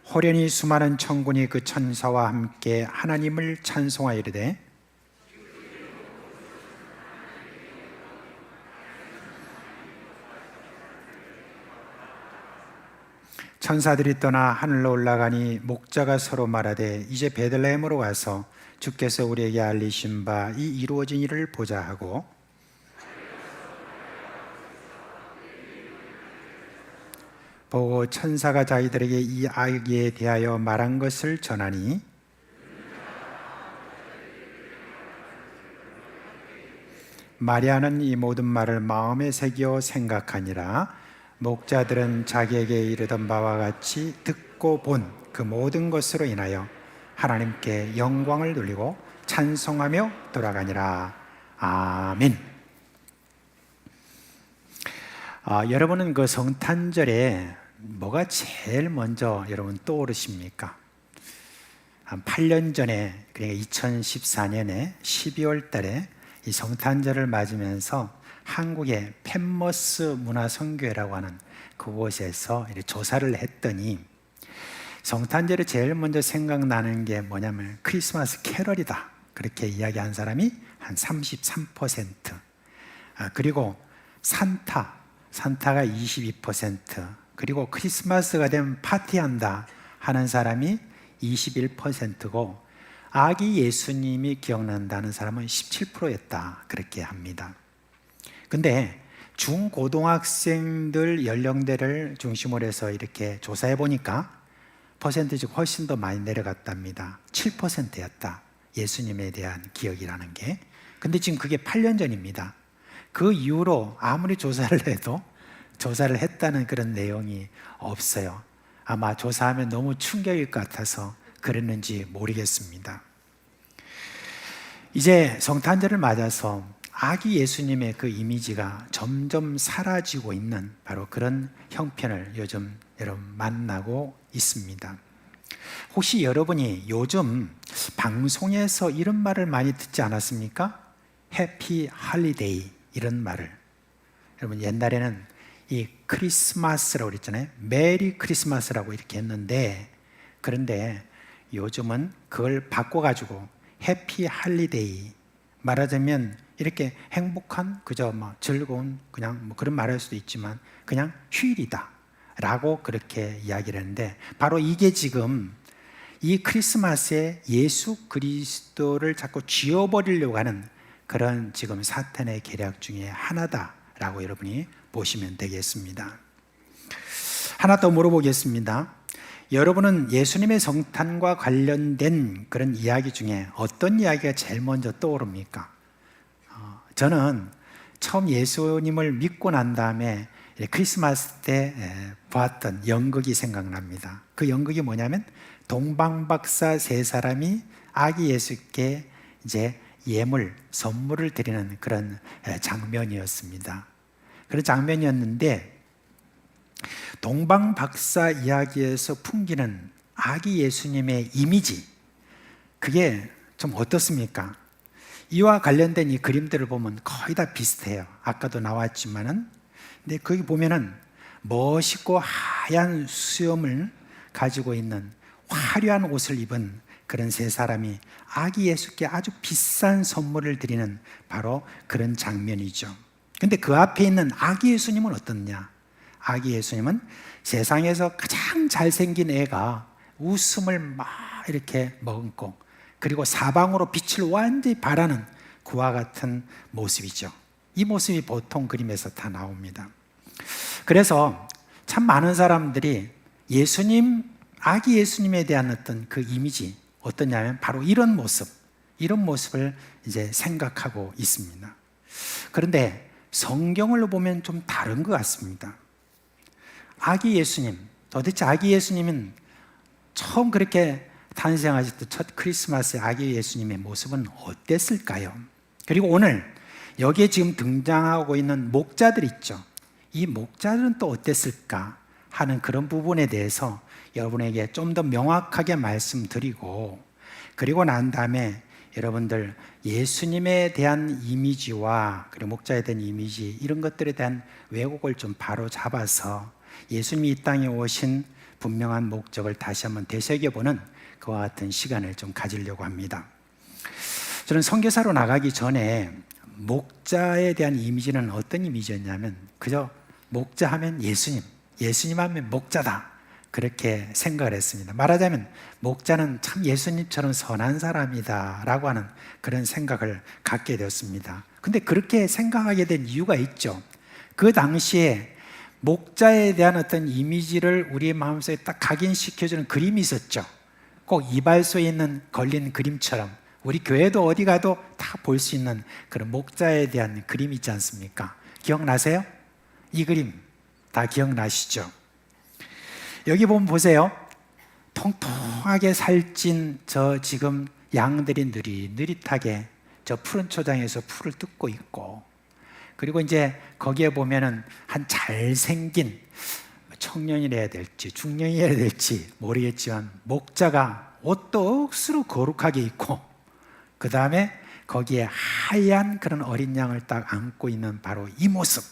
호련히 수많은 천군이 그 천사와 함께 하나님을 찬송하이르되 천사들이 떠나 하늘로 올라가니 목자가 서로 말하되 이제 베들레헴으로 가서 주께서 우리에게 알리신 바 이 이루어진 일을 보자 하고 보고 천사가 자기들에게 이 아기에 대하여 말한 것을 전하니 마리아는 이 모든 말을 마음에 새겨 생각하니라. 목자들은 자기에게 이르던 바와 같이 듣고 본 그 모든 것으로 인하여 하나님께 영광을 돌리고 찬송하며 돌아가니라. 아멘. 여러분은 그 성탄절에 뭐가 제일 먼저 여러분 떠오르십니까? 한 8년 전에, 그러니까 2014년에 12월 달에 이 성탄절을 맞으면서 한국의 펜머스 문화선교회라고 하는 그곳에서 이렇게 조사를 했더니 성탄절에 제일 먼저 생각나는 게 뭐냐면 크리스마스 캐럴이다, 그렇게 이야기한 사람이 한 33%, 그리고 산타가 22%, 그리고 크리스마스가 되면 파티한다 하는 사람이 21%고 아기 예수님이 기억난다는 사람은 17%였다, 그렇게 합니다. 근데 중고등학생들 연령대를 중심으로 해서 이렇게 조사해 보니까 퍼센티지가 훨씬 더 많이 내려갔답니다. 7%였다, 예수님에 대한 기억이라는 게. 근데 지금 그게 8년 전입니다. 그 이후로 아무리 조사를 해도 조사를 했다는 그런 내용이 없어요. 아마 조사하면 너무 충격일 것 같아서 그랬는지 모르겠습니다. 이제 성탄절을 맞아서 아기 예수님의 그 이미지가 점점 사라지고 있는 바로 그런 형편을 요즘 여러분 만나고 있습니다. 혹시 여러분이 요즘 방송에서 이런 말을 많이 듣지 않았습니까? 해피 할리데이, 이런 말을. 여러분 옛날에는 이 크리스마스라고 그랬잖아요. 메리 크리스마스라고 이렇게 했는데, 그런데 요즘은 그걸 바꿔가지고 해피 할리데이, 말하자면 이렇게 행복한, 그저 뭐 즐거운, 그냥 뭐 그런 말할 수도 있지만 그냥 휴일이다 라고 그렇게 이야기를 하는데, 바로 이게 지금 이 크리스마스에 예수 그리스도를 자꾸 지워버리려고 하는 그런 지금 사탄의 계략 중에 하나다라고 여러분이 보시면 되겠습니다. 하나 더 물어보겠습니다. 여러분은 예수님의 성탄과 관련된 그런 이야기 중에 어떤 이야기가 제일 먼저 떠오릅니까? 저는 처음 예수님을 믿고 난 다음에 크리스마스 때 보았던 연극이 생각납니다. 그 연극이 뭐냐면 동방박사 세 사람이 아기 예수께 이제 선물을 드리는 그런 장면이었습니다. 그런 장면이었는데, 동방박사 이야기에서 풍기는 아기 예수님의 이미지, 그게 좀 어떻습니까? 이와 관련된 이 그림들을 보면 거의 다 비슷해요. 아까도 나왔지만은, 근데 거기 보면은 멋있고 하얀 수염을 가지고 있는 화려한 옷을 입은 그런 세 사람이 아기 예수께 아주 비싼 선물을 드리는 바로 그런 장면이죠. 근데 그 앞에 있는 아기 예수님은 어떻냐? 아기 예수님은 세상에서 가장 잘생긴 애가 웃음을 막 이렇게 머금고, 그리고 사방으로 빛을 완전히 발하는 그와 같은 모습이죠. 이 모습이 보통 그림에서 다 나옵니다. 그래서 참 많은 사람들이 아기 예수님에 대한 어떤 그 이미지, 어떠냐면 바로 이런 모습을 이제 생각하고 있습니다. 그런데 성경을 보면 좀 다른 것 같습니다. 아기 예수님, 도대체 아기 예수님은 처음 그렇게 탄생하셨던 첫 크리스마스 아기 예수님의 모습은 어땠을까요? 그리고 오늘 여기에 지금 등장하고 있는 목자들 있죠. 이 목자들은 또 어땠을까 하는 그런 부분에 대해서 여러분에게 좀 더 명확하게 말씀드리고, 그리고 난 다음에 여러분들 예수님에 대한 이미지와 그리고 목자에 대한 이미지, 이런 것들에 대한 왜곡을 좀 바로 잡아서 예수님이 이 땅에 오신 분명한 목적을 다시 한번 되새겨보는 그와 같은 시간을 좀 가지려고 합니다. 저는 선교사로 나가기 전에 목자에 대한 이미지는 어떤 이미지였냐면 그저 목자 하면 예수님 하면 목자다, 그렇게 생각을 했습니다. 말하자면 목자는 참 예수님처럼 선한 사람이다 라고 하는 그런 생각을 갖게 되었습니다. 근데 그렇게 생각하게 된 이유가 있죠. 그 당시에 목자에 대한 어떤 이미지를 우리의 마음속에 딱 각인시켜주는 그림이 있었죠. 꼭 이발소에 있는 걸린 그림처럼 우리 교회도 어디 가도 다 볼 수 있는 그런 목자에 대한 그림이 있지 않습니까? 기억나세요? 이 그림 다 기억나시죠? 여기 보면 보세요. 통통하게 살찐 저 지금 양들이 느릿하게 저 푸른 초장에서 풀을 뜯고 있고, 그리고 이제 거기에 보면은 한 잘생긴 청년이래야 될지 중년이래야 될지 모르겠지만 목자가 옷도 억수로 거룩하게 입고, 그 다음에 거기에 하얀 그런 어린 양을 딱 안고 있는 바로 이 모습,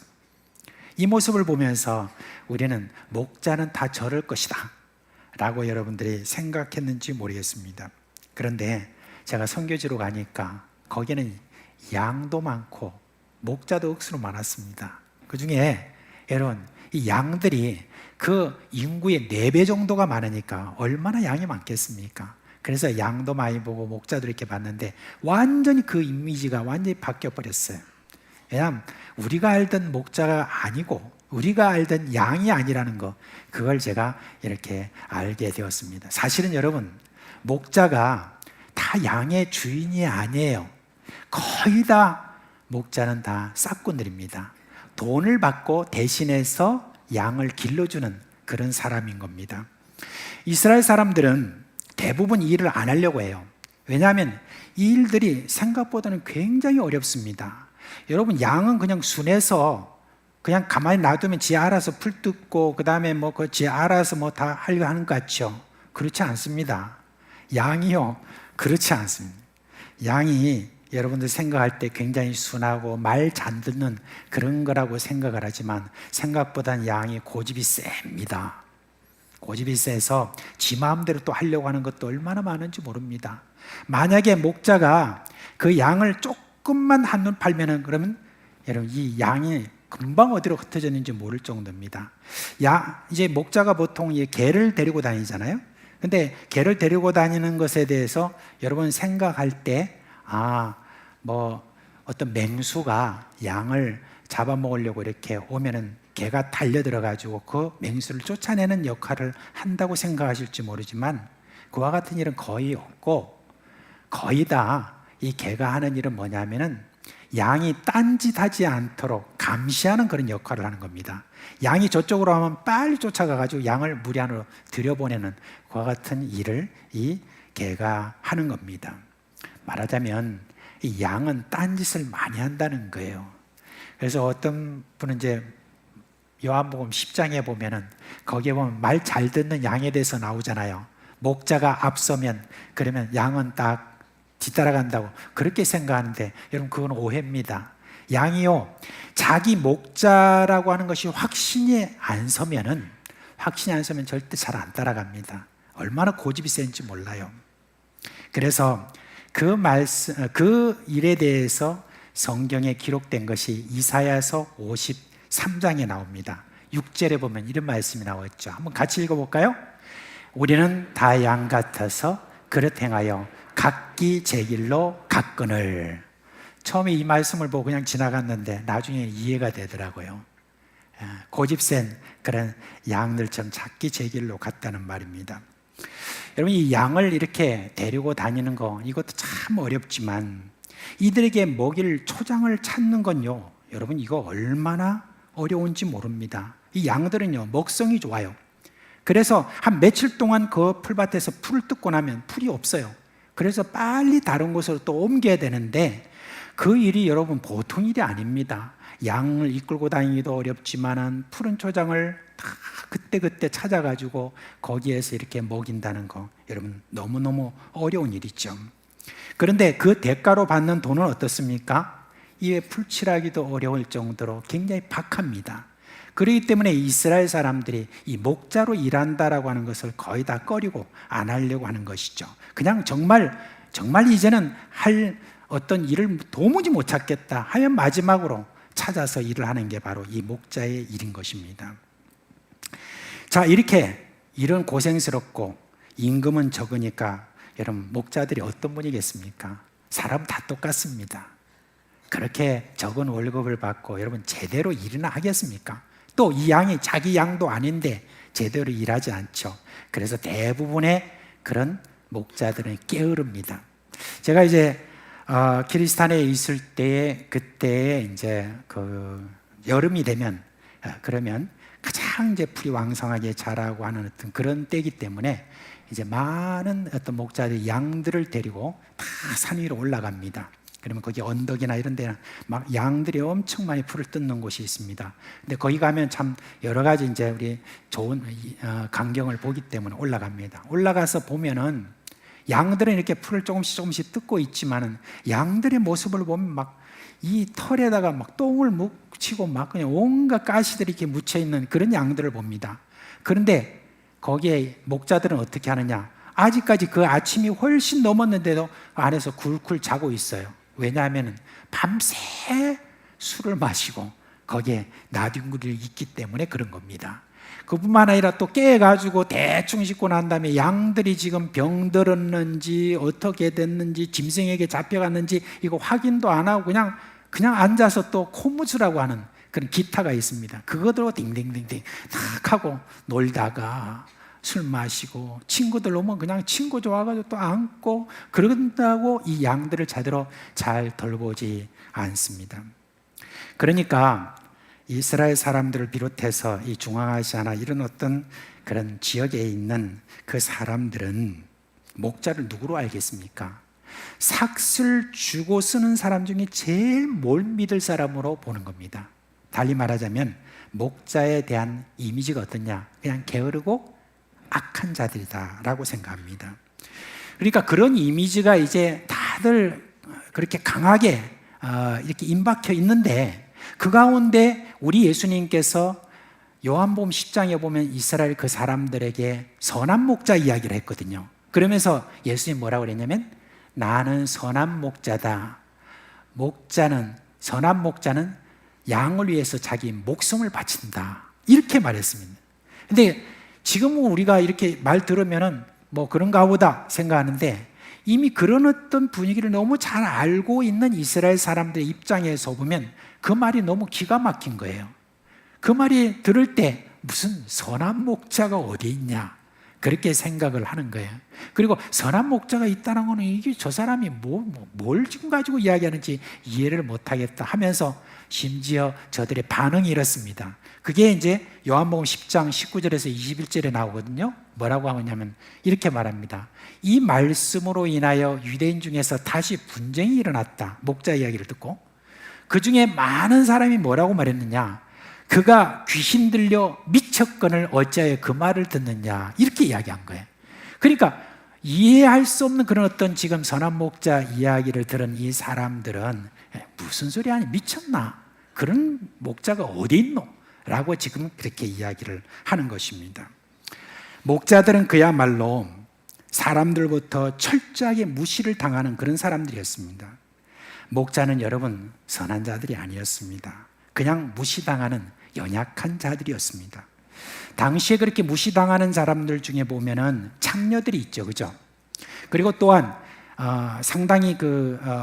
이 모습을 보면서 우리는 목자는 다 저럴 것이다 라고 여러분들이 생각했는지 모르겠습니다. 그런데 제가 선교지로 가니까 거기는 양도 많고 목자도 억수로 많았습니다. 그 중에 여러분 이 양들이 그 인구의 4배 정도가 많으니까 얼마나 양이 많겠습니까? 그래서 양도 많이 보고 목자도 이렇게 봤는데 완전히 그 이미지가 완전히 바뀌어 버렸어요. 왜냐하면 우리가 알던 목자가 아니고 우리가 알던 양이 아니라는 거, 그걸 제가 이렇게 알게 되었습니다. 사실은 여러분 목자가 다 양의 주인이 아니에요. 거의 다 목자는 다 싹꾼들입니다. 돈을 받고 대신해서 양을 길러주는 그런 사람인 겁니다. 이스라엘 사람들은 대부분 이 일을 안 하려고 해요. 왜냐하면 이 일들이 생각보다는 굉장히 어렵습니다. 여러분 양은 그냥 순해서 그냥 가만히 놔두면 지 알아서 풀 뜯고 그 다음에 뭐 그 지 알아서 뭐 다 하려고 하는 것 같죠? 그렇지 않습니다. 양이요, 그렇지 않습니다. 양이 여러분들 생각할 때 굉장히 순하고 말 잘 듣는 그런 거라고 생각을 하지만 생각보다는 양이 고집이 셉니다. 고집이 세서 지 마음대로 또 하려고 하는 것도 얼마나 많은지 모릅니다. 만약에 목자가 그 양을 조금만 한눈 팔면은 그러면 여러분 이 양이 금방 어디로 흩어졌는지 모를 정도입니다. 이제 목자가 보통 이 개를 데리고 다니잖아요. 근데 개를 데리고 다니는 것에 대해서 여러분 생각할 때 뭐 어떤 맹수가 양을 잡아먹으려고 이렇게 오면은 개가 달려들어 가지고 그 맹수를 쫓아내는 역할을 한다고 생각하실지 모르지만 그와 같은 일은 거의 없고, 거의 다 이 개가 하는 일은 뭐냐면은 양이 딴짓하지 않도록 감시하는 그런 역할을 하는 겁니다. 양이 저쪽으로 하면 빨리 쫓아가 가지고 양을 무리 안으로 들여보내는 그와 같은 일을 이 개가 하는 겁니다. 말하자면 이 양은 딴짓을 많이 한다는 거예요. 그래서 어떤 분은 이제 요한복음 10장에 보면은 거기에 보면 말 잘 듣는 양에 대해서 나오잖아요. 목자가 앞서면 그러면 양은 딱 뒤따라간다고 그렇게 생각하는데 여러분 그건 오해입니다. 양이요, 자기 목자라고 하는 것이 확신이 안 서면 절대 잘 안 따라갑니다. 얼마나 고집이 센지 몰라요. 그래서 그 일에 대해서 성경에 기록된 것이 이사야서 53장에 나옵니다. 6절에 보면 이런 말씀이 나왔죠. 한번 같이 읽어볼까요? 우리는 다 양 같아서 그릇 행하여 각기 제 길로 갔거늘. 처음에 이 말씀을 보고 그냥 지나갔는데 나중에 이해가 되더라고요. 고집센 그런 양들처럼 각기 제 길로 갔다는 말입니다. 여러분 이 양을 이렇게 데리고 다니는 거 이것도 참 어렵지만 이들에게 먹일 초장을 찾는 건요, 여러분 이거 얼마나 어려운지 모릅니다. 이 양들은요 먹성이 좋아요. 그래서 한 며칠 동안 그 풀밭에서 풀을 뜯고 나면 풀이 없어요. 그래서 빨리 다른 곳으로 또 옮겨야 되는데 그 일이 여러분 보통 일이 아닙니다. 양을 이끌고 다니기도 어렵지만은 푸른 초장을 다 그때그때 찾아가지고 거기에서 이렇게 먹인다는 거 여러분 너무너무 어려운 일이죠. 그런데 그 대가로 받는 돈은 어떻습니까? 이에 풀칠하기도 어려울 정도로 굉장히 박합니다. 그렇기 때문에 이스라엘 사람들이 이 목자로 일한다라고 하는 것을 거의 다 꺼리고 안 하려고 하는 것이죠. 그냥 정말 이제는 할 어떤 일을 도무지 못 찾겠다 하면 마지막으로 찾아서 일을 하는 게 바로 이 목자의 일인 것입니다. 자, 이렇게 일은 고생스럽고 임금은 적으니까 여러분 목자들이 어떤 분이겠습니까? 사람 다 똑같습니다. 그렇게 적은 월급을 받고 여러분 제대로 일이나 하겠습니까? 또 이 양이 자기 양도 아닌데 제대로 일하지 않죠. 그래서 대부분의 그런 목자들은 게으릅니다. 제가 이제 키리스탄에 있을 때에 그때 이제 그 여름이 되면 그러면 가장 이제 풀이 왕성하게 자라고 하는 어떤 그런 때이기 때문에 이제 많은 어떤 목자들이 양들을 데리고 다 산 위로 올라갑니다. 그러면 거기 언덕이나 이런 데는 막 양들이 엄청 많이 풀을 뜯는 곳이 있습니다. 근데 거기 가면 참 여러 가지 이제 우리 좋은 광경을 보기 때문에 올라갑니다. 올라가서 보면은 양들은 이렇게 풀을 조금씩 뜯고 있지만은 양들의 모습을 보면 막 이 털에다가 막 똥을 묻히고 막 그냥 온갖 가시들이 이렇게 묻혀 있는 그런 양들을 봅니다. 그런데 거기에 목자들은 어떻게 하느냐? 아직까지 그 아침이 훨씬 넘었는데도 안에서 굴굴 자고 있어요. 왜냐하면 밤새 술을 마시고 거기에 나뒹굴이 있기 때문에 그런 겁니다. 그뿐만 아니라 또 깨가지고 대충 씻고 난 다음에 양들이 지금 병들었는지 어떻게 됐는지 짐승에게 잡혀갔는지 이거 확인도 안 하고 그냥 앉아서 또 코무즈라고 하는 그런 기타가 있습니다. 그거들로 딩딩딩딩 탁 하고 놀다가 술 마시고 친구들 오면 그냥 친구 좋아가지고 또 안고 그런다고 이 양들을 제대로 잘 돌보지 않습니다. 그러니까 이스라엘 사람들을 비롯해서 이 중앙아시아나 이런 어떤 그런 지역에 있는 그 사람들은 목자를 누구로 알겠습니까? 삭슬 주고 쓰는 사람 중에 제일 못 믿을 사람으로 보는 겁니다. 달리 말하자면 목자에 대한 이미지가 어떠냐? 그냥 게으르고 악한 자들이다라고 생각합니다. 그러니까 그런 이미지가 이제 다들 그렇게 강하게 이렇게 임박혀 있는데 그 가운데 우리 예수님께서 요한복음 10장에 보면 이스라엘 그 사람들에게 선한 목자 이야기를 했거든요. 그러면서 예수님 뭐라고 그랬냐면 나는 선한 목자다. 선한 목자는 양을 위해서 자기 목숨을 바친다. 이렇게 말했습니다. 근데 지금은 우리가 이렇게 말 들으면은 뭐 그런가 보다 생각하는데 이미 그런 어떤 분위기를 너무 잘 알고 있는 이스라엘 사람들의 입장에서 보면 그 말이 너무 기가 막힌 거예요. 그 말이 들을 때 무슨 선한 목자가 어디 있냐 그렇게 생각을 하는 거예요. 그리고 선한 목자가 있다는 거는 이게 저 사람이 뭘 지금 가지고 이야기하는지 이해를 못하겠다 하면서 심지어 저들의 반응이 이렇습니다. 그게 이제 요한복음 10장 19절에서 21절에 나오거든요. 뭐라고 하냐면 이렇게 말합니다. 이 말씀으로 인하여 유대인 중에서 다시 분쟁이 일어났다. 목자 이야기를 듣고 그 중에 많은 사람이 뭐라고 말했느냐? 그가 귀신 들려 미쳤거늘 어찌하여 그 말을 듣느냐? 이렇게 이야기한 거예요. 그러니까 이해할 수 없는 그런 어떤 지금 선한 목자 이야기를 들은 이 사람들은 무슨 소리 하니 미쳤나? 그런 목자가 어디 있노? 라고 지금 그렇게 이야기를 하는 것입니다. 목자들은 그야말로 사람들부터 철저하게 무시를 당하는 그런 사람들이었습니다. 목자는 여러분 선한 자들이 아니었습니다. 그냥 무시당하는 연약한 자들이었습니다. 당시에 그렇게 무시당하는 사람들 중에 보면은 창녀들이 있죠, 그죠? 그리고 또한 상당히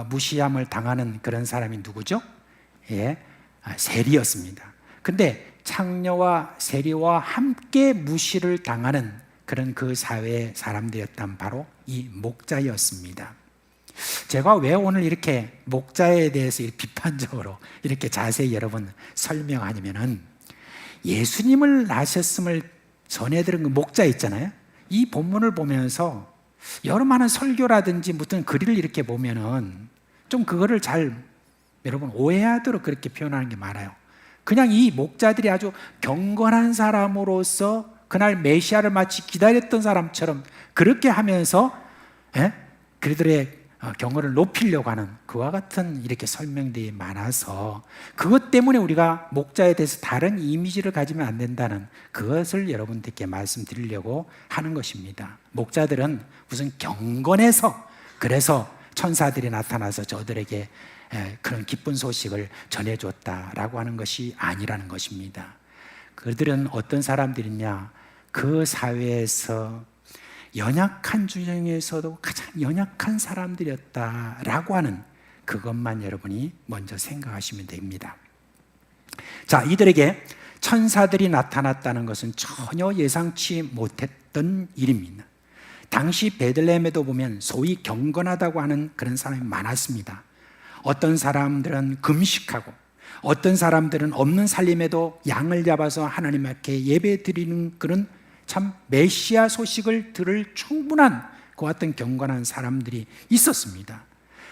무시함을 당하는 그런 사람이 누구죠? 세리였습니다. 근데 창녀와 세리와 함께 무시를 당하는 그런 그 사회의 사람들이었던 바로 이 목자였습니다. 제가 왜 오늘 이렇게 목자에 대해서 비판적으로 이렇게 자세히 여러분 설명하냐면은 예수님을 나셨음을 전해 들은 그 목자 있잖아요. 이 본문을 보면서 여러 많은 설교라든지 무슨 글을 이렇게 보면은 좀 그거를 잘 여러분 오해하도록 그렇게 표현하는 게 많아요. 그냥 이 목자들이 아주 경건한 사람으로서 그날 메시아를 마치 기다렸던 사람처럼 그렇게 하면서 그들의 경건을 높이려고 하는 그와 같은 이렇게 설명들이 많아서 그것 때문에 우리가 목자에 대해서 다른 이미지를 가지면 안 된다는 그것을 여러분들께 말씀드리려고 하는 것입니다. 목자들은 무슨 경건해서 그래서 천사들이 나타나서 저들에게 그런 기쁜 소식을 전해줬다라고 하는 것이 아니라는 것입니다. 그들은 어떤 사람들이냐, 그 사회에서 연약한 중에서도 가장 연약한 사람들이었다라고 하는 그것만 여러분이 먼저 생각하시면 됩니다. 자, 이들에게 천사들이 나타났다는 것은 전혀 예상치 못했던 일입니다. 당시 베들레헴에도 보면 소위 경건하다고 하는 그런 사람이 많았습니다. 어떤 사람들은 금식하고 어떤 사람들은 없는 살림에도 양을 잡아서 하나님 앞에 예배 드리는 그런 참 메시아 소식을 들을 충분한 그 같은 경건한 사람들이 있었습니다.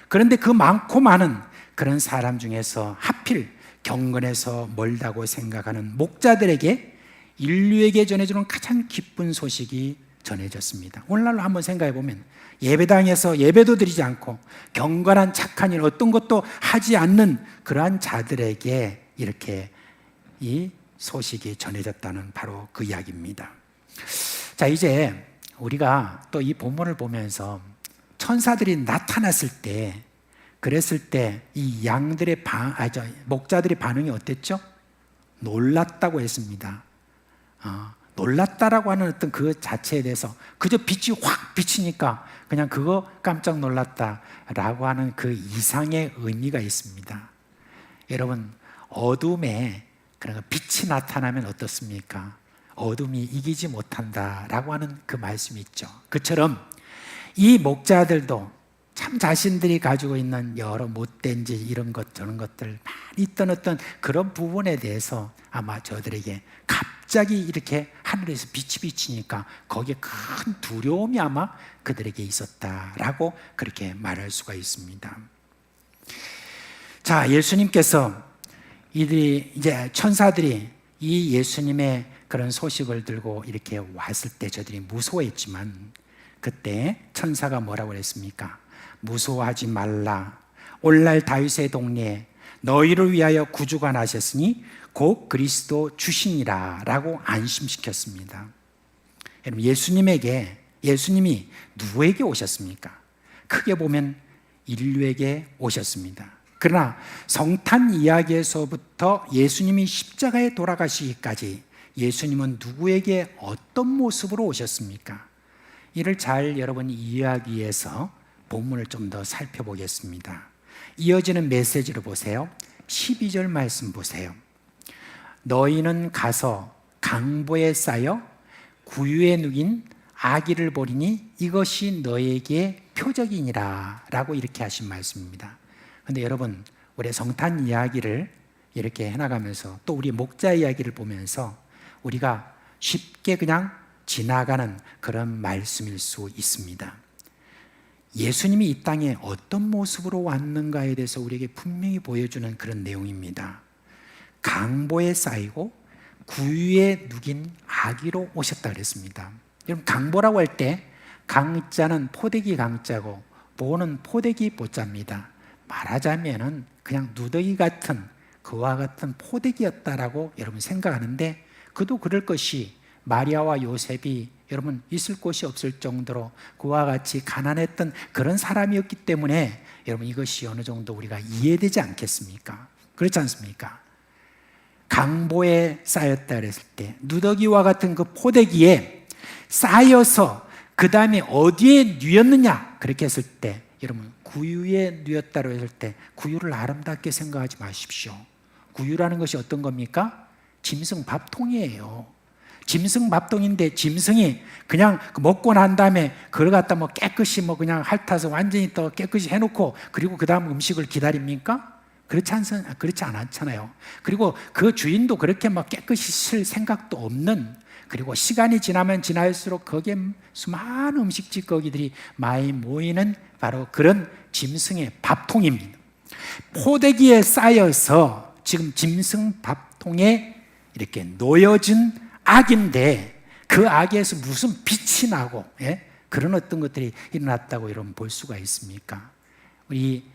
그런데 그 많고 많은 그런 사람 중에서 하필 경건에서 멀다고 생각하는 목자들에게 인류에게 전해주는 가장 기쁜 소식이 전해졌습니다. 오늘날로 한번 생각해 보면 예배당에서 예배도 드리지 않고 경건한 착한 일 어떤 것도 하지 않는 그러한 자들에게 이렇게 이 소식이 전해졌다는 바로 그 이야기입니다. 자, 이제 우리가 또 이 본문을 보면서 천사들이 나타났을 때 그랬을 때 이 양들의 목자들의 반응이 어땠죠? 놀랐다고 했습니다. 놀랐다라고 하는 어떤 그 자체에 대해서 그저 빛이 확 비치니까 그냥 그거 깜짝 놀랐다라고 하는 그 이상의 의미가 있습니다. 여러분, 어둠에 그런 빛이 나타나면 어떻습니까? 어둠이 이기지 못한다라고 하는 그 말씀이 있죠. 그처럼 이 목자들도 참 자신들이 가지고 있는 여러 못된 짓 이런 것 저런 것들 많이 있던 어떤 그런 부분에 대해서 아마 저들에게 갑자기 이렇게 하늘에서 빛이 비치니까 거기에 큰 두려움이 아마 그들에게 있었다라고 그렇게 말할 수가 있습니다. 자, 예수님께서 이제 천사들이 이 예수님의 그런 소식을 들고 이렇게 왔을 때 저들이 무서워했지만 그때 천사가 뭐라고 그랬습니까? 무서워하지 말라. 오늘날 다윗의 동네에 너희를 위하여 구주가 나셨으니 곧 그리스도 주시니라 라고 안심시켰습니다. 여러분, 예수님이 누구에게 오셨습니까? 크게 보면 인류에게 오셨습니다. 그러나 성탄 이야기에서부터 예수님이 십자가에 돌아가시기까지 예수님은 누구에게 어떤 모습으로 오셨습니까? 이를 잘 여러분이 이해하기 위해서 본문을 좀 더 살펴보겠습니다. 이어지는 메시지를 보세요. 12절 말씀 보세요. 너희는 가서 강보에 쌓여 구유에 누긴 아기를 보리니 이것이 너에게 표적이니라 라고 이렇게 하신 말씀입니다. 그런데 여러분, 우리 성탄 이야기를 이렇게 해나가면서 또 우리 목자 이야기를 보면서 우리가 쉽게 그냥 지나가는 그런 말씀일 수 있습니다. 예수님이 이 땅에 어떤 모습으로 왔는가에 대해서 우리에게 분명히 보여주는 그런 내용입니다. 강보에 쌓이고 구유에 누긴 아기로 오셨다 그랬습니다. 여러분, 강보라고 할 때 강자는 포대기 강자고 보는 포대기 보자입니다. 말하자면은 그냥 누더기 같은 그와 같은 포대기였다라고 여러분 생각하는데 그도 그럴 것이 마리아와 요셉이 여러분 있을 곳이 없을 정도로 그와 같이 가난했던 그런 사람이었기 때문에 여러분 이것이 어느 정도 우리가 이해되지 않겠습니까? 그렇지 않습니까? 강보에 쌓였다 그랬을 때 누더기와 같은 그 포대기에 쌓여서 그 다음에 어디에 누였느냐 그렇게 했을 때 여러분 구유에 누였다고 했을 때 구유를 아름답게 생각하지 마십시오. 구유라는 것이 어떤 겁니까? 짐승 밥통이에요. 짐승 밥통인데 짐승이 그냥 먹고 난 다음에 그걸 갖다 뭐 깨끗이 뭐 그냥 핥아서 완전히 또 깨끗이 해놓고 그리고 그 다음 음식을 기다립니까? 그렇지 않잖아요. 그리고 그 주인도 그렇게 막 깨끗이 쓸 생각도 없는 그리고 시간이 지나면 지날수록 거기에 수많은 음식 찌꺼기들이 많이 모이는 바로 그런 짐승의 밥통입니다. 포대기에 쌓여서 지금 짐승 밥통에 이렇게 놓여진 악인데 그 악에서 무슨 빛이 나고 그런 어떤 것들이 일어났다고 여러분 볼 수가 있습니까? 우리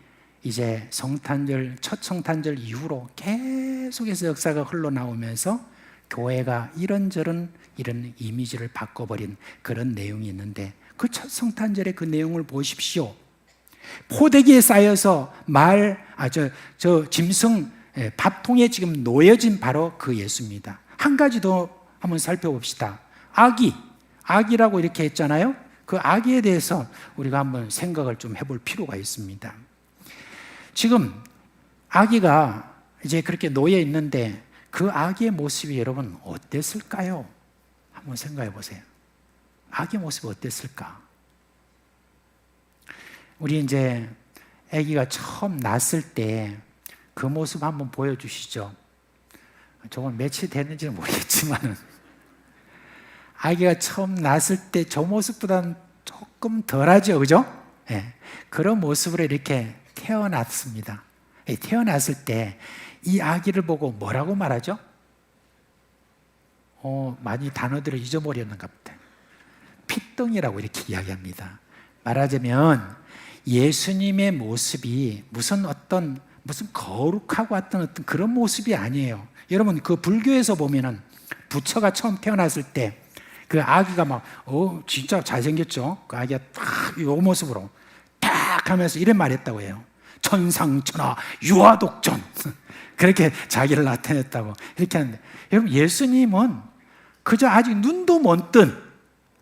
이제 성탄절, 첫 성탄절 이후로 계속해서 역사가 흘러나오면서 교회가 이런저런 이런 이미지를 바꿔버린 그런 내용이 있는데 그 첫 성탄절의 그 내용을 보십시오. 포대기에 쌓여서 짐승 밥통에 지금 놓여진 바로 그 예수입니다. 한 가지 더 한번 살펴봅시다. 아기라고 이렇게 했잖아요. 그 아기에 대해서 우리가 한번 생각을 좀 해볼 필요가 있습니다. 지금 아기가 이제 그렇게 놓여 있는데 그 아기의 모습이 여러분 어땠을까요? 한번 생각해 보세요. 아기의 모습이 어땠을까? 우리 이제 아기가 처음 났을 때 그 모습 한번 보여주시죠. 저건 며칠 됐는지는 모르겠지만 아기가 처음 났을 때 저 모습보다는 조금 덜하죠, 그죠? 그런 모습으로 이렇게 태어났습니다. 태어났을 때 이 아기를 보고 뭐라고 말하죠? 많이 단어들을 잊어버렸는가 보다. 핏덩이라고 이렇게 이야기합니다. 말하자면 예수님의 모습이 무슨 거룩하고 어떤 그런 모습이 아니에요. 여러분 그 불교에서 보면은 부처가 처음 태어났을 때 그 아기가 막 진짜 잘생겼죠. 그 아기가 딱 이 모습으로 딱 하면서 이런 말 했다고 해요. 천상천하 유아독존 그렇게 자기를 나타냈다고 이렇게 하는데, 여러분 예수님은 그저 아직 눈도 못 뜬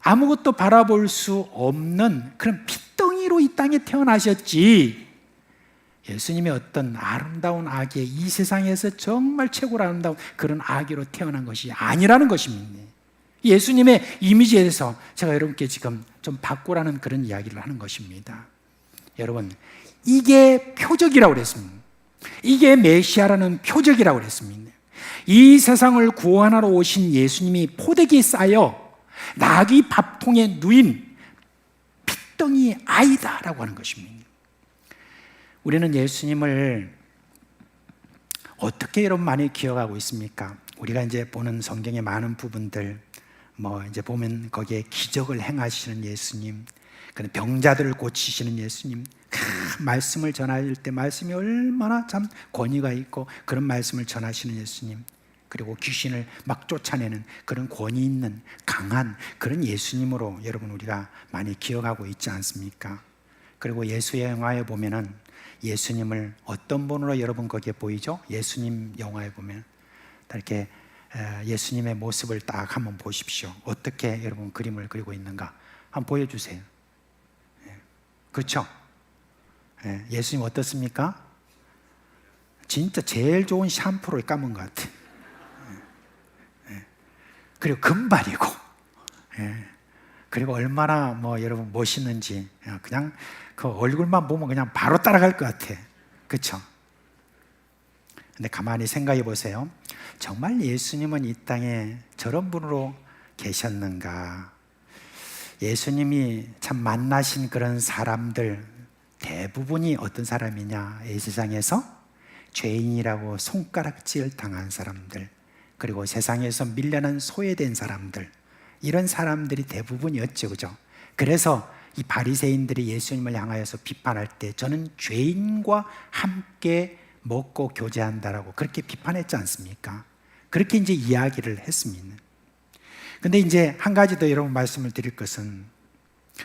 아무것도 바라볼 수 없는 그런 핏덩이로 이 땅에 태어나셨지, 예수님의 어떤 아름다운 아기의 이 세상에서 정말 최고로 아름다운 그런 아기로 태어난 것이 아니라는 것입니다. 예수님의 이미지에 대해서 제가 여러분께 지금 좀 바꾸라는 그런 이야기를 하는 것입니다. 여러분 이게 표적이라고 그랬습니다. 이게 메시아라는 표적이라고 그랬습니다. 이 세상을 구원하러 오신 예수님이 포대기에 쌓여 나귀 밥통에 누인 핏덩이 아이다라고 하는 것입니다. 우리는 예수님을 어떻게 여러분 많이 기억하고 있습니까? 우리가 이제 보는 성경의 많은 부분들 이제 보면 거기에 기적을 행하시는 예수님, 병자들을 고치시는 예수님, 말씀을 전할 때 말씀이 얼마나 참 권위가 있고 그런 말씀을 전하시는 예수님, 그리고 귀신을 막 쫓아내는 그런 권위 있는 강한 그런 예수님으로 여러분 우리가 많이 기억하고 있지 않습니까? 그리고 예수의 영화에 보면은 예수님을 어떤 분으로 여러분 거기에 보이죠? 예수님 영화에 보면 이렇게 예수님의 모습을 딱 한번 보십시오. 어떻게 여러분 그림을 그리고 있는가 한번 보여주세요. 그렇죠? 예수님 어떻습니까? 진짜 제일 좋은 샴푸를 감은 것 같아요. 그리고 금발이고, 그리고 얼마나 여러분 멋있는지 그냥 그 얼굴만 보면 그냥 바로 따라갈 것 같아. 그렇죠? 근데 가만히 생각해 보세요. 정말 예수님은 이 땅에 저런 분으로 계셨는가? 예수님이 참 만나신 그런 사람들 대부분이 어떤 사람이냐? 이 세상에서 죄인이라고 손가락질 당한 사람들, 그리고 세상에서 밀려난 소외된 사람들, 이런 사람들이 대부분이었죠, 그죠? 그래서 이 바리새인들이 예수님을 향하여서 비판할 때 저는 죄인과 함께 먹고 교제한다라고 그렇게 비판했지 않습니까? 그렇게 이제 이야기를 했습니다. 근데 이제 한 가지 더 여러분 말씀을 드릴 것은,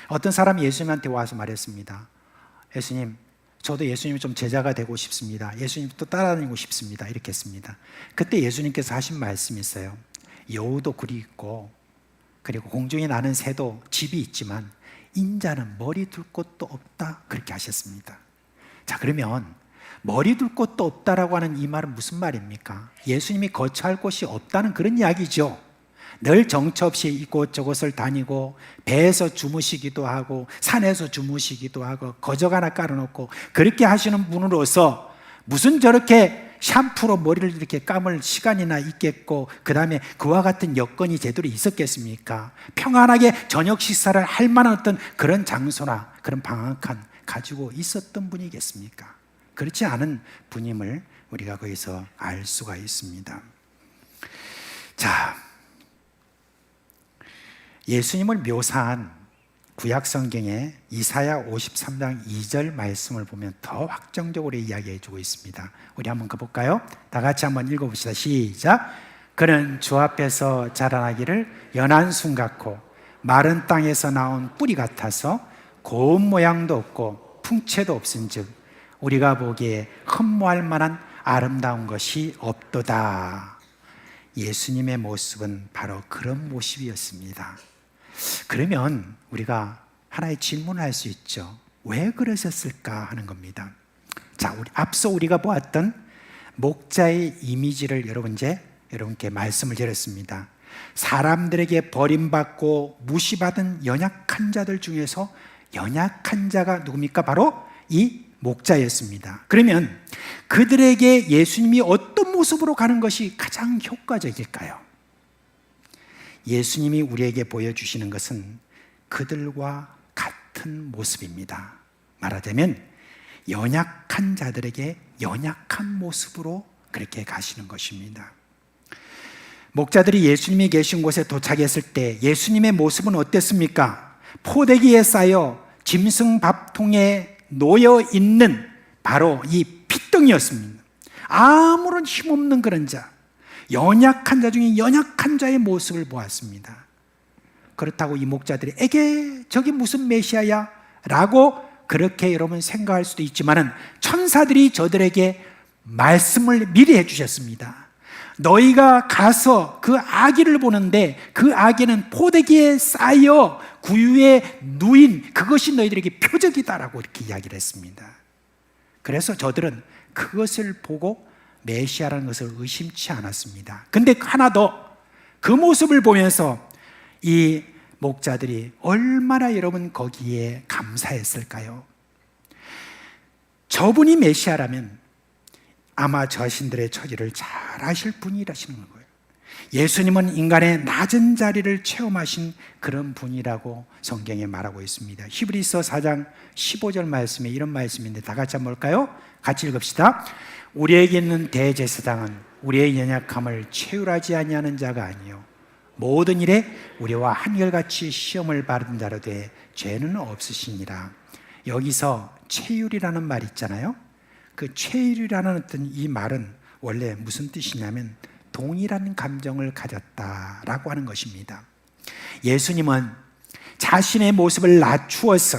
어떤 사람이 예수님한테 와서 말했습니다. 예수님, 저도 예수님이 좀 제자가 되고 싶습니다. 예수님 또 따라다니고 싶습니다. 이렇게 했습니다. 그때 예수님께서 하신 말씀이 있어요. 여우도 굴이 있고, 그리고 공중에 나는 새도 집이 있지만 인자는 머리 둘 곳도 없다, 그렇게 하셨습니다. 자, 그러면 머리 둘 곳도 없다라고 하는 이 말은 무슨 말입니까? 예수님이 거처할 곳이 없다는 그런 이야기죠. 늘 정처 없이 이곳저곳을 다니고 배에서 주무시기도 하고 산에서 주무시기도 하고 거적 하나 깔아놓고 그렇게 하시는 분으로서 무슨 저렇게 샴푸로 머리를 이렇게 감을 시간이나 있겠고, 그 다음에 그와 같은 여건이 제대로 있었겠습니까? 평안하게 저녁 식사를 할 만한 어떤 그런 장소나 그런 방앗간 가지고 있었던 분이겠습니까? 그렇지 않은 분임을 우리가 거기서 알 수가 있습니다. 자, 예수님을 묘사한 구약 성경의 이사야 53장 2절 말씀을 보면 더 확정적으로 이야기해 주고 있습니다. 우리 한번 가볼까요? 다 같이 한번 읽어봅시다. 시작. 그는 주 앞에서 자라나기를 연한 순 같고 마른 땅에서 나온 뿌리 같아서 고운 모양도 없고 풍채도 없은즉 우리가 보기에 흠모할 만한 아름다운 것이 없도다. 예수님의 모습은 바로 그런 모습이었습니다. 그러면 우리가 하나의 질문을 할 수 있죠. 왜 그러셨을까 하는 겁니다. 자, 앞서 우리가 보았던 목자의 이미지를 여러분께 말씀을 드렸습니다. 사람들에게 버림받고 무시받은 연약한 자들 중에서 연약한 자가 누굽니까? 바로 이 목자였습니다. 그러면 그들에게 예수님이 어떤 모습으로 가는 것이 가장 효과적일까요? 예수님이 우리에게 보여주시는 것은 그들과 같은 모습입니다. 말하자면 연약한 자들에게 연약한 모습으로 그렇게 가시는 것입니다. 목자들이 예수님이 계신 곳에 도착했을 때 예수님의 모습은 어땠습니까? 포대기에 쌓여 짐승 밥통에 놓여 있는 바로 이 핏덩이였습니다. 아무런 힘없는 그런 자, 연약한 자 중에 연약한 자의 모습을 보았습니다. 그렇다고 이 목자들이 에게 저게 무슨 메시아야? 라고 그렇게 여러분 생각할 수도 있지만은 천사들이 저들에게 말씀을 미리 해주셨습니다. 너희가 가서 그 아기를 보는데 그 아기는 포대기에 쌓여 구유에 누인 그것이 너희들에게 표적이다라고 이렇게 이야기를 했습니다. 그래서 저들은 그것을 보고 메시아라는 것을 의심치 않았습니다. 근데 하나 더, 그 모습을 보면서 이 목자들이 얼마나 여러분 거기에 감사했을까요? 저분이 메시아라면 아마 자신들의 처지를 잘 아실 분이라시는 거예요. 예수님은 인간의 낮은 자리를 체험하신 그런 분이라고 성경에 말하고 있습니다. 히브리서 4장 15절 말씀에 이런 말씀인데 다 같이 한번 볼까요? 같이 읽읍시다. 우리에게 있는 대제사장은 우리의 연약함을 체휼하지 아니하는 자가 아니요 모든 일에 우리와 한결같이 시험을 받은 자로 돼 죄는 없으시니라. 여기서 체휼이라는 말 있잖아요. 그 체휼이라는 어떤 이 말은 원래 무슨 뜻이냐면 동일한 감정을 가졌다라고 하는 것입니다. 예수님은 자신의 모습을 낮추어서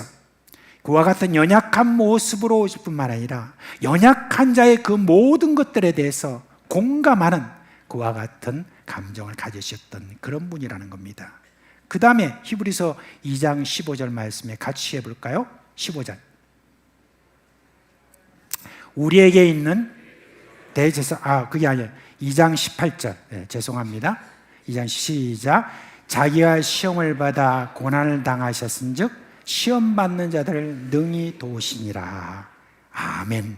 그와 같은 연약한 모습으로 오실 뿐만 아니라 연약한 자의 그 모든 것들에 대해서 공감하는 그와 같은 감정을 가지셨던 그런 분이라는 겁니다. 그 다음에 히브리서 2장 15절 말씀에 같이 해볼까요? 15절. 우리에게 있는 대제사, 그게 아니에요. 2장 18절. 네, 죄송합니다. 2장 시작. 자기가 시험을 받아 고난을 당하셨은 즉 시험 받는 자들을 능히 도우시니라. 아멘.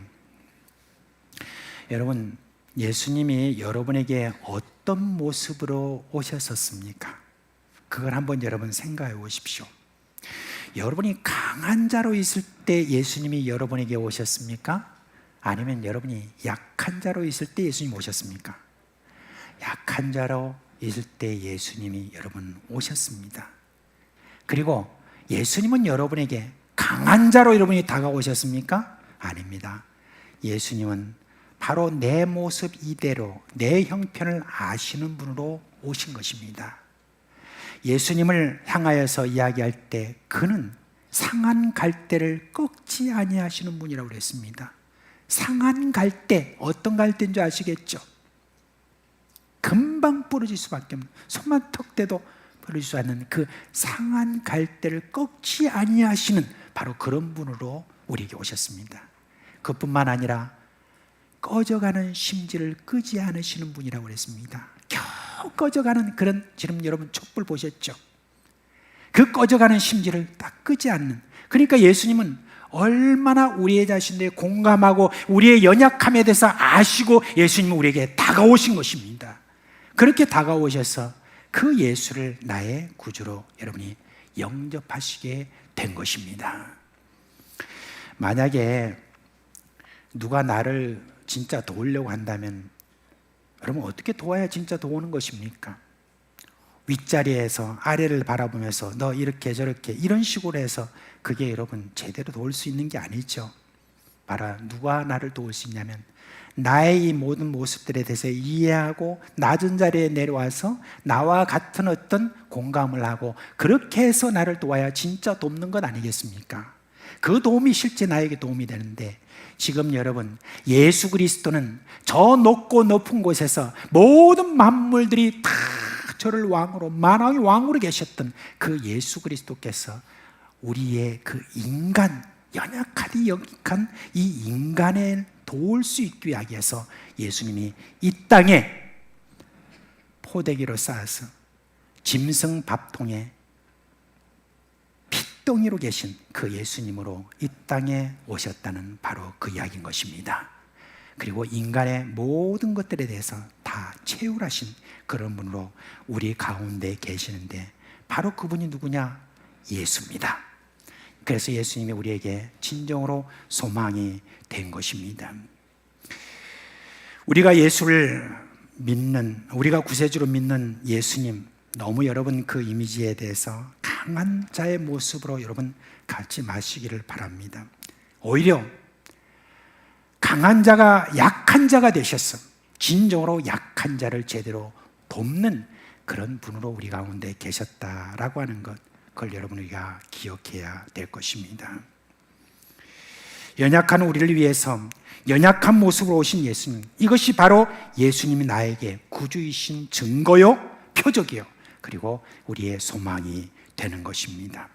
여러분, 예수님이 여러분에게 어떤 모습으로 오셨었습니까? 그걸 한번 여러분 생각해 보십시오. 여러분이 강한 자로 있을 때 예수님이 여러분에게 오셨습니까? 아니면 여러분이 약한 자로 있을 때 예수님 오셨습니까? 약한 자로 있을 때 예수님이 여러분 오셨습니다. 그리고 예수님은 여러분에게 강한 자로 여러분이 다가오셨습니까? 아닙니다. 예수님은 바로 내 모습 이대로 내 형편을 아시는 분으로 오신 것입니다. 예수님을 향하여서 이야기할 때 그는 상한 갈대를 꺾지 아니하시는 분이라고 그랬습니다. 상한 갈대, 어떤 갈대인 줄 아시겠죠? 금방 부러질 수밖에 없는, 손만 턱 대도 부러질 수 없는 그 상한 갈대를 꺾지 아니하시는 바로 그런 분으로 우리에게 오셨습니다. 그뿐만 아니라 꺼져가는 심지를 끄지 않으시는 분이라고 그랬습니다. 겨우 꺼져가는 그런, 지금 여러분 촛불 보셨죠? 그 꺼져가는 심지를 딱 끄지 않는, 그러니까 예수님은 얼마나 우리의 자신에 공감하고 우리의 연약함에 대해서 아시고 예수님은 우리에게 다가오신 것입니다. 그렇게 다가오셔서 그 예수를 나의 구주로 여러분이 영접하시게 된 것입니다. 만약에 누가 나를 진짜 도우려고 한다면 여러분 어떻게 도와야 진짜 도우는 것입니까? 윗자리에서 아래를 바라보면서 너 이렇게 저렇게 이런 식으로 해서 그게 여러분 제대로 도울 수 있는 게 아니죠. 봐라, 누가 나를 도울 수 있냐면 나의 이 모든 모습들에 대해서 이해하고 낮은 자리에 내려와서 나와 같은 어떤 공감을 하고 그렇게 해서 나를 도와야 진짜 돕는 것 아니겠습니까? 그 도움이 실제 나에게 도움이 되는데 지금 여러분 예수 그리스도는 저 높고 높은 곳에서 모든 만물들이 다 저를 왕으로 만왕의 왕으로 계셨던 그 예수 그리스도께서 우리의 그 인간 연약하디 연약한 이 인간을 도울 수 있기 위해서 예수님이 이 땅에 포대기로 쌓아서 짐승 밥통에 핏덩이로 계신 그 예수님으로 이 땅에 오셨다는 바로 그 이야기인 것입니다. 그리고 인간의 모든 것들에 대해서 다 채울하신 그런 분으로 우리 가운데 계시는데 바로 그분이 누구냐? 예수입니다. 그래서 예수님이 우리에게 진정으로 소망이 된 것입니다. 우리가 예수를 믿는, 우리가 구세주로 믿는 예수님, 너무 여러분 그 이미지에 대해서 강한 자의 모습으로 여러분 갖지 마시기를 바랍니다. 오히려 강한 자가 약한 자가 되셔서 진정으로 약한 자를 제대로 돕는 그런 분으로 우리 가운데 계셨다라고 하는 것, 그걸 여러분 우리가 기억해야 될 것입니다. 연약한 우리를 위해서 연약한 모습으로 오신 예수님, 이것이 바로 예수님이 나에게 구주이신 증거요, 표적이요, 그리고 우리의 소망이 되는 것입니다.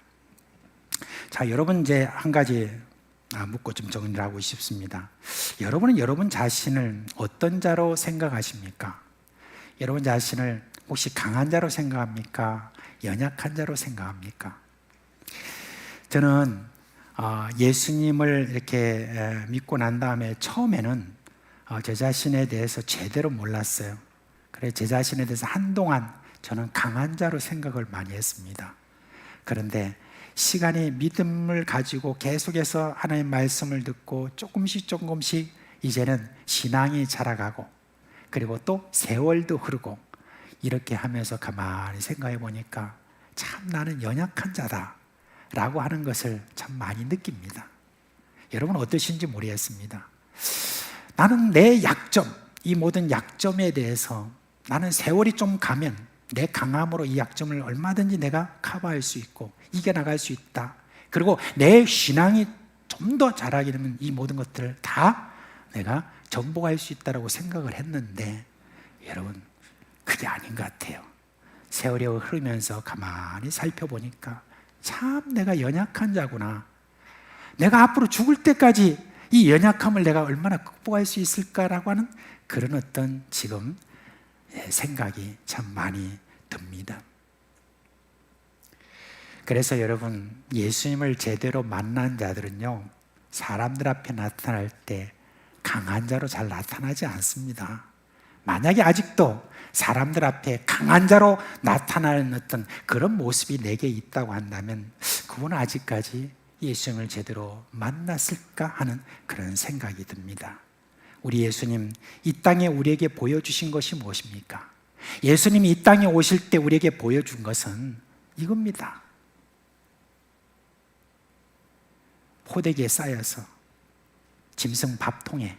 자, 여러분 이제 한 가지 묻고 좀 정리를 하고 싶습니다. 여러분은 여러분 자신을 어떤 자로 생각하십니까? 여러분 자신을 혹시 강한 자로 생각합니까? 연약한 자로 생각합니까? 저는 예수님을 이렇게 믿고 난 다음에 처음에는 제 자신에 대해서 제대로 몰랐어요. 그래서 제 자신에 대해서 한동안 저는 강한 자로 생각을 많이 했습니다. 그런데 시간이 믿음을 가지고 계속해서 하나님의 말씀을 듣고 조금씩 이제는 신앙이 자라가고 그리고 또 세월도 흐르고 이렇게 하면서 가만히 생각해 보니까 참 나는 연약한 자다 라고 하는 것을 참 많이 느낍니다. 여러분 어떠신지 모르겠습니다. 나는 내 약점, 이 모든 약점에 대해서 나는 세월이 좀 가면 내 강함으로 이 약점을 얼마든지 내가 커버할 수 있고 이겨나갈 수 있다. 그리고 내 신앙이 좀 더 자라게 되면 이 모든 것들을 다 내가 정복할 수 있다고 생각을 했는데 여러분 그게 아닌 것 같아요. 세월이 흐르면서 가만히 살펴보니까 참 내가 연약한 자구나. 내가 앞으로 죽을 때까지 이 연약함을 내가 얼마나 극복할 수 있을까라고 하는 그런 어떤 지금 생각이 참 많이 듭니다. 그래서 여러분 예수님을 제대로 만난 자들은요 사람들 앞에 나타날 때 강한 자로 잘 나타나지 않습니다. 만약에 아직도 사람들 앞에 강한 자로 나타나는 어떤 그런 모습이 내게 있다고 한다면 그분은 아직까지 예수님을 제대로 만났을까 하는 그런 생각이 듭니다. 우리 예수님 이 땅에 우리에게 보여주신 것이 무엇입니까? 예수님이 이 땅에 오실 때 우리에게 보여준 것은 이겁니다. 포대기에 쌓여서 짐승 밥통에,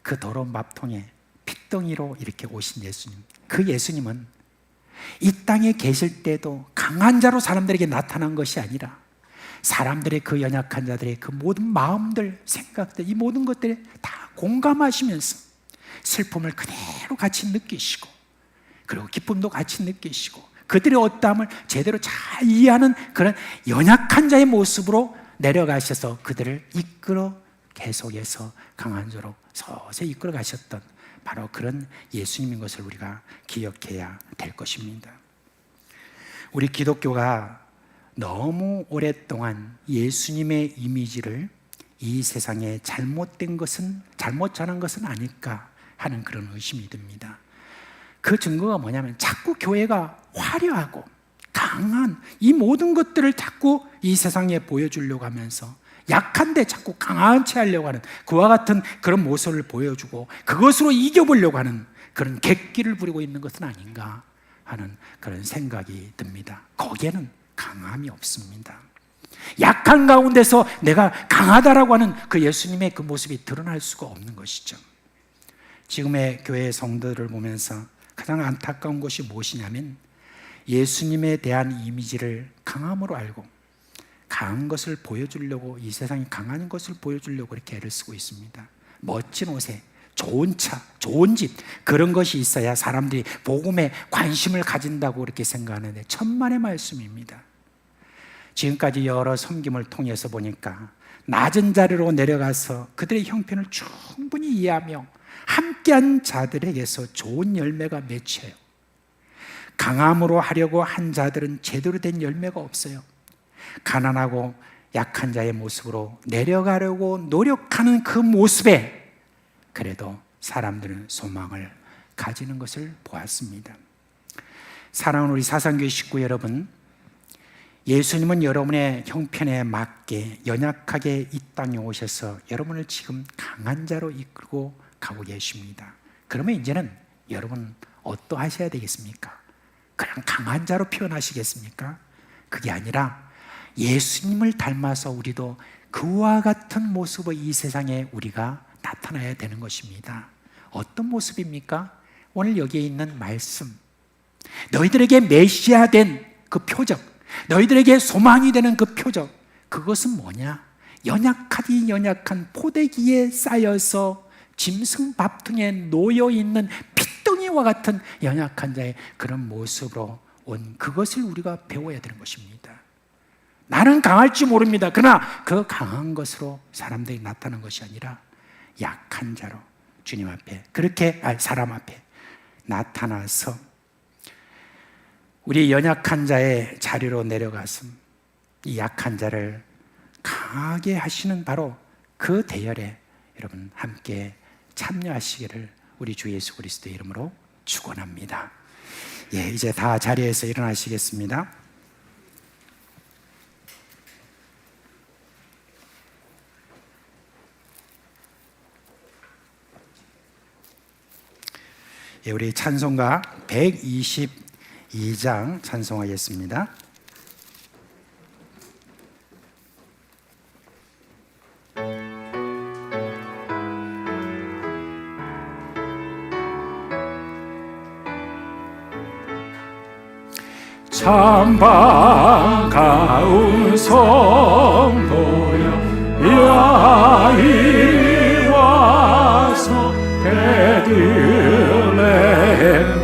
그 더러운 밥통에 핏덩이로 이렇게 오신 예수님, 그 예수님은 이 땅에 계실 때도 강한 자로 사람들에게 나타난 것이 아니라 사람들의 그 연약한 자들의 그 모든 마음들, 생각들, 이 모든 것들에 다 공감하시면서 슬픔을 그대로 같이 느끼시고 그리고 기쁨도 같이 느끼시고 그들의 어떠함을 제대로 잘 이해하는 그런 연약한 자의 모습으로 내려가셔서 그들을 이끌어 계속해서 강한 자로 서서히 이끌어 가셨던 바로 그런 예수님인 것을 우리가 기억해야 될 것입니다. 우리 기독교가 너무 오랫동안 예수님의 이미지를 이 세상에 잘못된 것은, 잘못 전한 것은 아닐까 하는 그런 의심이 듭니다. 그 증거가 뭐냐면 자꾸 교회가 화려하고 강한 이 모든 것들을 자꾸 이 세상에 보여주려고 하면서 약한데 자꾸 강한 채 하려고 하는 그와 같은 그런 모습을 보여주고 그것으로 이겨보려고 하는 그런 객기를 부리고 있는 것은 아닌가 하는 그런 생각이 듭니다. 거기에는 강함이 없습니다. 약한 가운데서 내가 강하다라고 하는 그 예수님의 그 모습이 드러날 수가 없는 것이죠. 지금의 교회 성도들을 보면서 가장 안타까운 것이 무엇이냐면 예수님에 대한 이미지를 강함으로 알고 강한 것을 보여주려고, 이 세상이 강한 것을 보여주려고 이렇게 애를 쓰고 있습니다. 멋진 옷에 좋은 차, 좋은 집, 그런 것이 있어야 사람들이 복음에 관심을 가진다고 그렇게 생각하는데 천만의 말씀입니다. 지금까지 여러 섬김을 통해서 보니까 낮은 자리로 내려가서 그들의 형편을 충분히 이해하며 함께한 자들에게서 좋은 열매가 맺혀요. 강함으로 하려고 한 자들은 제대로 된 열매가 없어요. 가난하고 약한 자의 모습으로 내려가려고 노력하는 그 모습에 그래도 사람들은 소망을 가지는 것을 보았습니다. 사랑하는 우리 사상교회 식구 여러분, 예수님은 여러분의 형편에 맞게 연약하게 이 땅에 오셔서 여러분을 지금 강한 자로 이끌고 가고 계십니다. 그러면 이제는 여러분 어떠하셔야 되겠습니까? 그냥 강한 자로 표현하시겠습니까? 그게 아니라 예수님을 닮아서 우리도 그와 같은 모습의 이 세상에 우리가 나타나야 되는 것입니다. 어떤 모습입니까? 오늘 여기에 있는 말씀, 너희들에게 메시아 된 그 표적, 너희들에게 소망이 되는 그 표적, 그것은 뭐냐? 연약하디 연약한 포대기에 쌓여서 짐승 밥통에 놓여있는 핏덩이와 같은 연약한 자의 그런 모습으로 온 그것을 우리가 배워야 되는 것입니다. 나는 강할지 모릅니다. 그러나 그 강한 것으로 사람들이 나타나는 것이 아니라 약한 자로 주님 앞에, 그렇게 사람 앞에 나타나서 우리 연약한 자의 자리로 내려가서 이 약한 자를 강하게 하시는 바로 그 대열에 여러분 함께 참여하시기를 우리 주 예수 그리스도의 이름으로 축원합니다. 예, 이제 다 자리에서 일어나시겠습니다. 예, 우리 찬송가 122장 찬송하겠습니다. 참 반가운 성도여, 야 이리 와서 베들레헴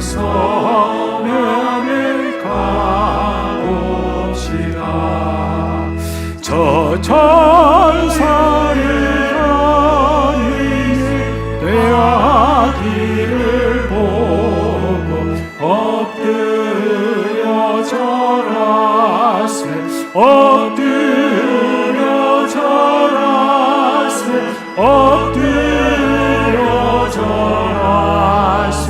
성면에 가봅시다. 저 천사의 하늘에 되하기를 보고 엎드려 절하세, 엎드려 절하세, 엎드려 절하세.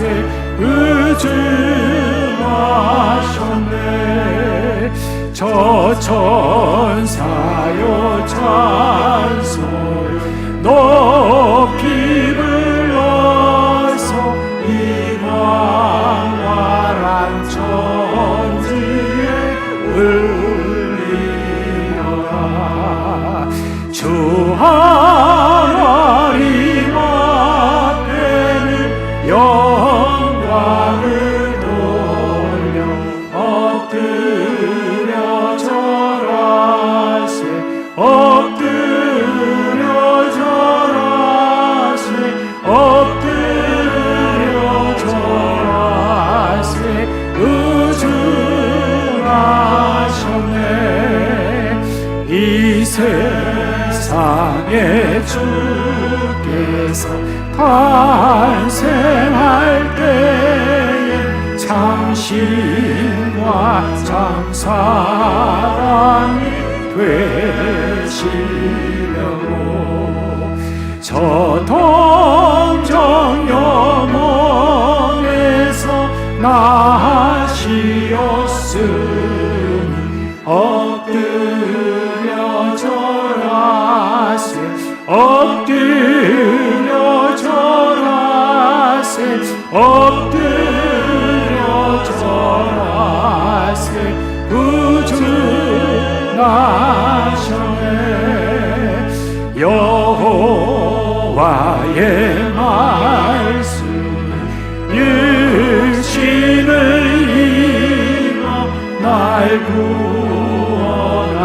의증하셨네. 저 천사여 찬송을 높이 불러서 이 광활한 천지에 울리려라. 주 하나님 앞에는 영광을 돌려 엎드려 절하세, 엎드려 절하세, 엎드려 절하세. 의증하셨네. 이 세상에 주께서 탄생할 때에 참 신과 참 사랑이 되시려고 저 동정 영혼에서 나시었으니 엎드려 절하세 엎드려 절하세 엎드려 절하세 구주 나셔네 여호와의 말씀 육신을 입어 날 구원할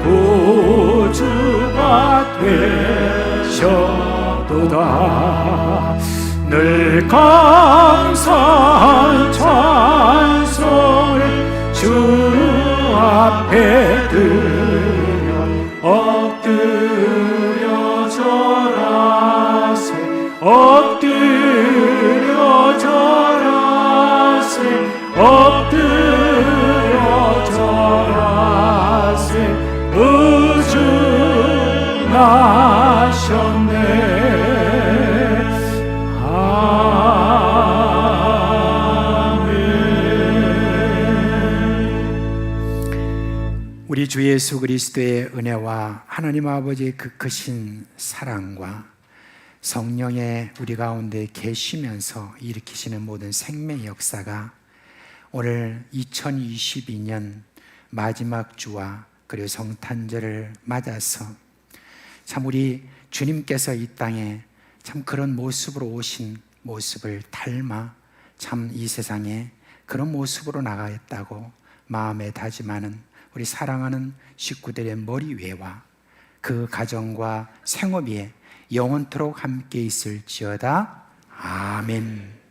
구주가 되셨도다 늘 감사한 찬송을 주 앞에 드려 엎드려 절하세 엎드려 절하세 엎드려 절하세 우주 나셨네 우리 주 예수 그리스도의 은혜와 하나님 아버지의 그 크신 사랑과 성령의 우리 가운데 계시면서 일으키시는 모든 생명의 역사가 오늘 2022년 마지막 주와 그리고 성탄절을 맞아서 참 우리 주님께서 이 땅에 참 그런 모습으로 오신 모습을 닮아 참 이 세상에 그런 모습으로 나가겠다고 마음에 다짐하는 우리 사랑하는 식구들의 머리 위에와 그 가정과 생업 위에 영원토록 함께 있을지어다. 아멘.